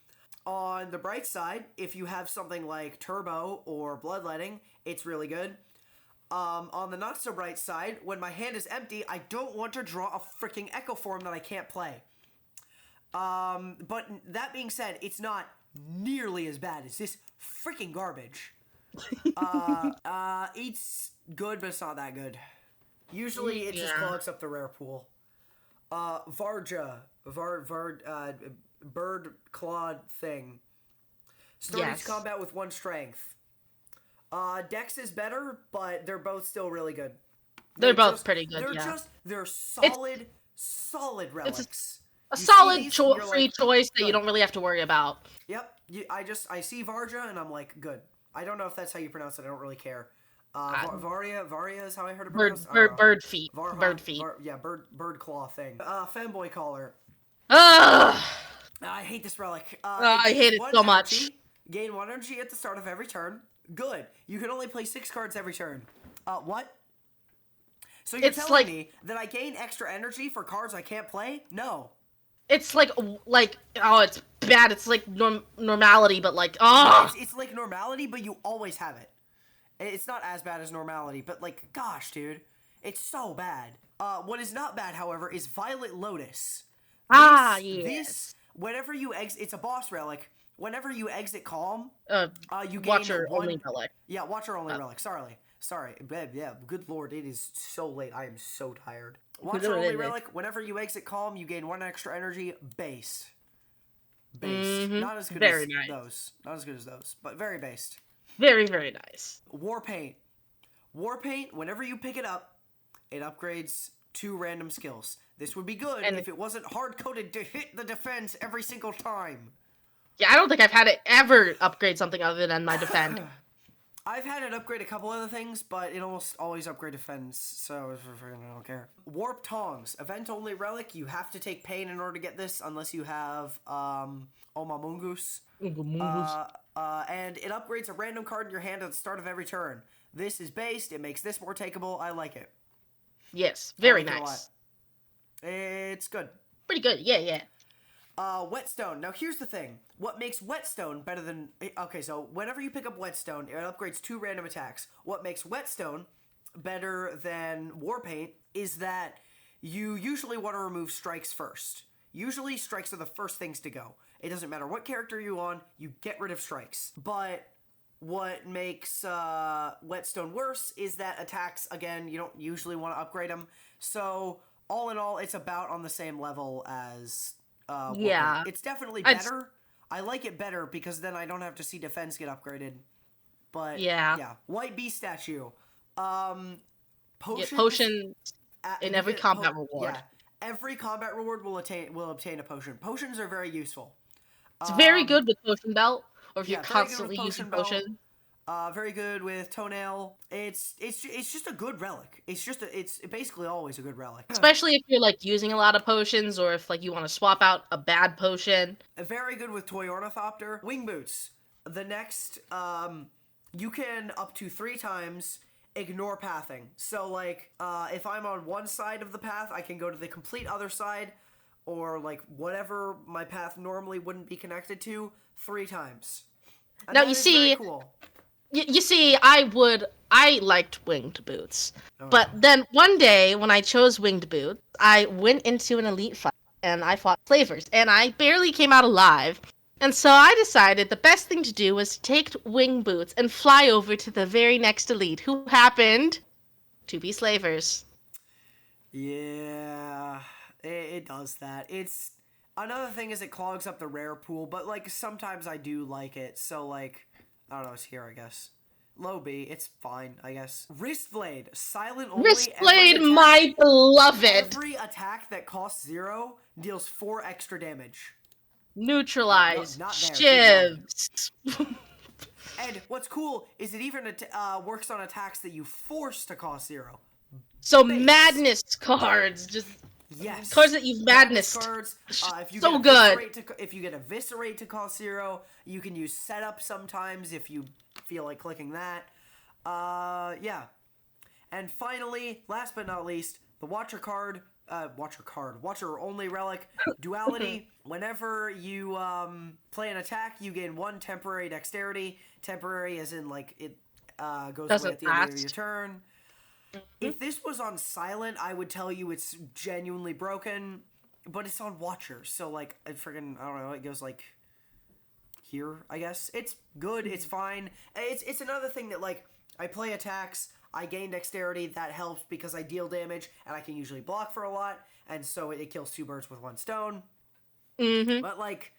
On the bright side, if you have something like Turbo or Bloodletting, it's really good. On the not so bright side, when my hand is empty, I don't want to draw a freaking Echo Form that I can't play. But that being said, it's not nearly as bad as this freaking garbage. It's good, but it's not that good. Usually, it just clogs up the rare pool. Varja. Bird clawed thing. Start each combat with 1 strength. Dex is better, but they're both still really good. They're both pretty good, They're solid relics. It's a solid free choice that you don't really have to worry about. Yep. I see Varja, and I'm like, good. I don't know if that's how you pronounce it. I don't really care. Varia is how I heard it pronounced. Bird feet. Bird feet. Bird claw thing. Fanboy collar. Ugh! I hate this relic. I hate it so much. Gain 1 energy at the start of every turn. Good. You can only play 6 cards every turn. What? So you're telling me that I gain extra energy for cards I can't play? No. It's like it's bad. It's like normality, but like, oh. It's like normality, but you always have it. It's not as bad as normality, but like, gosh, dude. It's so bad. What is not bad, however, is Violet Lotus. This, whenever you exit, it's a boss relic. Whenever you exit Calm, you gain Watcher only relic. Yeah, Watcher only relic. Sorry. Yeah, good lord, it is so late. I am so tired. Watcher only relic. Whenever you exit Calm, you gain 1 extra energy. Based. Mm-hmm. Not as good those. Not as good as those, but very based. Very, very nice. War Paint. Whenever you pick it up, it upgrades 2 random skills. This would be good if it wasn't hard-coded to hit the defense every single time. Yeah, I don't think I've had it ever upgrade something other than my defend. I've had it upgrade a couple other things, but it almost always upgrade defense, so I don't care. Warp Tongs. Event-only relic. You have to take pain in order to get this, unless you have Omamungus. And it upgrades a random card in your hand at the start of every turn. This is based. It makes this more takeable. I like it. Yes, very nice. It's good. Pretty good. Yeah. Whetstone. Now, here's the thing. What makes Whetstone better than... Okay, so whenever you pick up Whetstone, it upgrades 2 random attacks. What makes Whetstone better than Warpaint is that you usually want to remove strikes first. Usually, strikes are the first things to go. It doesn't matter what character you're on, you get rid of strikes. But what makes Whetstone worse is that attacks, again, you don't usually want to upgrade them. So, all in all, it's about on the same level as... yeah. It's definitely better. I like it better because then I don't have to see defense get upgraded. But, yeah. White Beast statue. Potion in every combat reward. Yeah. Every combat reward will obtain a potion. Potions are very useful. It's very good with Potion Belt, or if you're constantly using Potion. Very good with Toenail. It's just a good relic. It's basically always a good relic. Especially if you're like using a lot of potions, or if like you want to swap out a bad potion. Very good with Toy Ornithopter. Wing Boots. The next, you can up to 3 times ignore pathing. So like, if I'm on one side of the path, I can go to the complete other side, or like whatever my path normally wouldn't be connected to 3 times. And now you see. Cool. You see, I liked winged boots. But then one day, when I chose winged boots, I went into an elite fight, and I fought slavers, and I barely came out alive. And so I decided the best thing to do was to take wing boots and fly over to the very next elite, who happened to be slavers. Yeah. it does that. It's another thing is it clogs up the rare pool, but like sometimes I do like it. So like I don't know, it's here I guess. Low B, it's fine I guess. Wristblade, silent only. Wristblade, my beloved. Every attack that costs 0 deals 4 extra damage. Neutralize. No, not there. Shivs. And what's cool is it even works on attacks that you force to cost 0. So madness cards, just yes, cards that you've madness cards. If you so get good. If you get eviscerate to cost 0, you can use setup sometimes if you feel like clicking that. Yeah. And finally, last but not least, the Watcher only relic, Duality. Whenever you play an attack, you gain 1 temporary dexterity. Temporary as in like it goes away at the end of your turn. If this was on silent, I would tell you it's genuinely broken, but it's on Watcher, so like I don't know, it goes like here, I guess. It's good, it's fine. It's another thing that like I play attacks, I gain dexterity, that helps because I deal damage and I can usually block for a lot, and so it kills 2 birds with 1 stone. But like,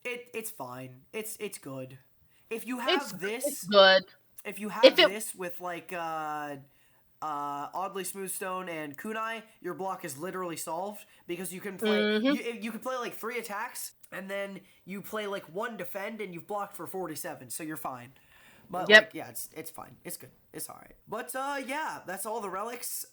it's fine. It's good. If you have it's good. If you have this with like Oddly Smooth Stone and Kunai, your block is literally solved because you can play you can play like 3 attacks and then you play like 1 defend and you've blocked for 47, so you're fine. But like, yeah, it's fine. It's good. It's all right. But yeah, that's all the relics.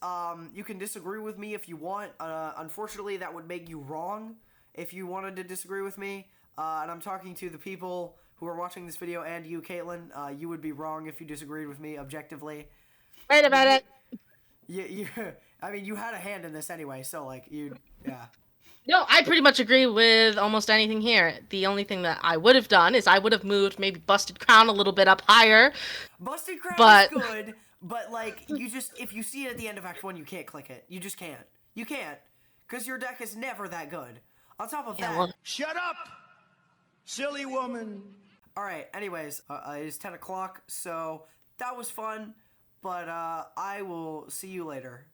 You can disagree with me if you want. Unfortunately, that would make you wrong if you wanted to disagree with me. And I'm talking to the people who are watching this video and you, Kaitlyn. You would be wrong if you disagreed with me objectively. Wait a minute. I mean, you had a hand in this anyway, so like yeah. No, I pretty much agree with almost anything here. The only thing that I would have done is I would have moved maybe Busted Crown a little bit up higher. Busted Crown is good, but like you just if you see it at the end of Act 1, you can't click it. You just can't. You can't, because your deck is never that good. On top of that, shut up, silly woman. All right. Anyways, it's 10 o'clock, so that was fun. But I will see you later.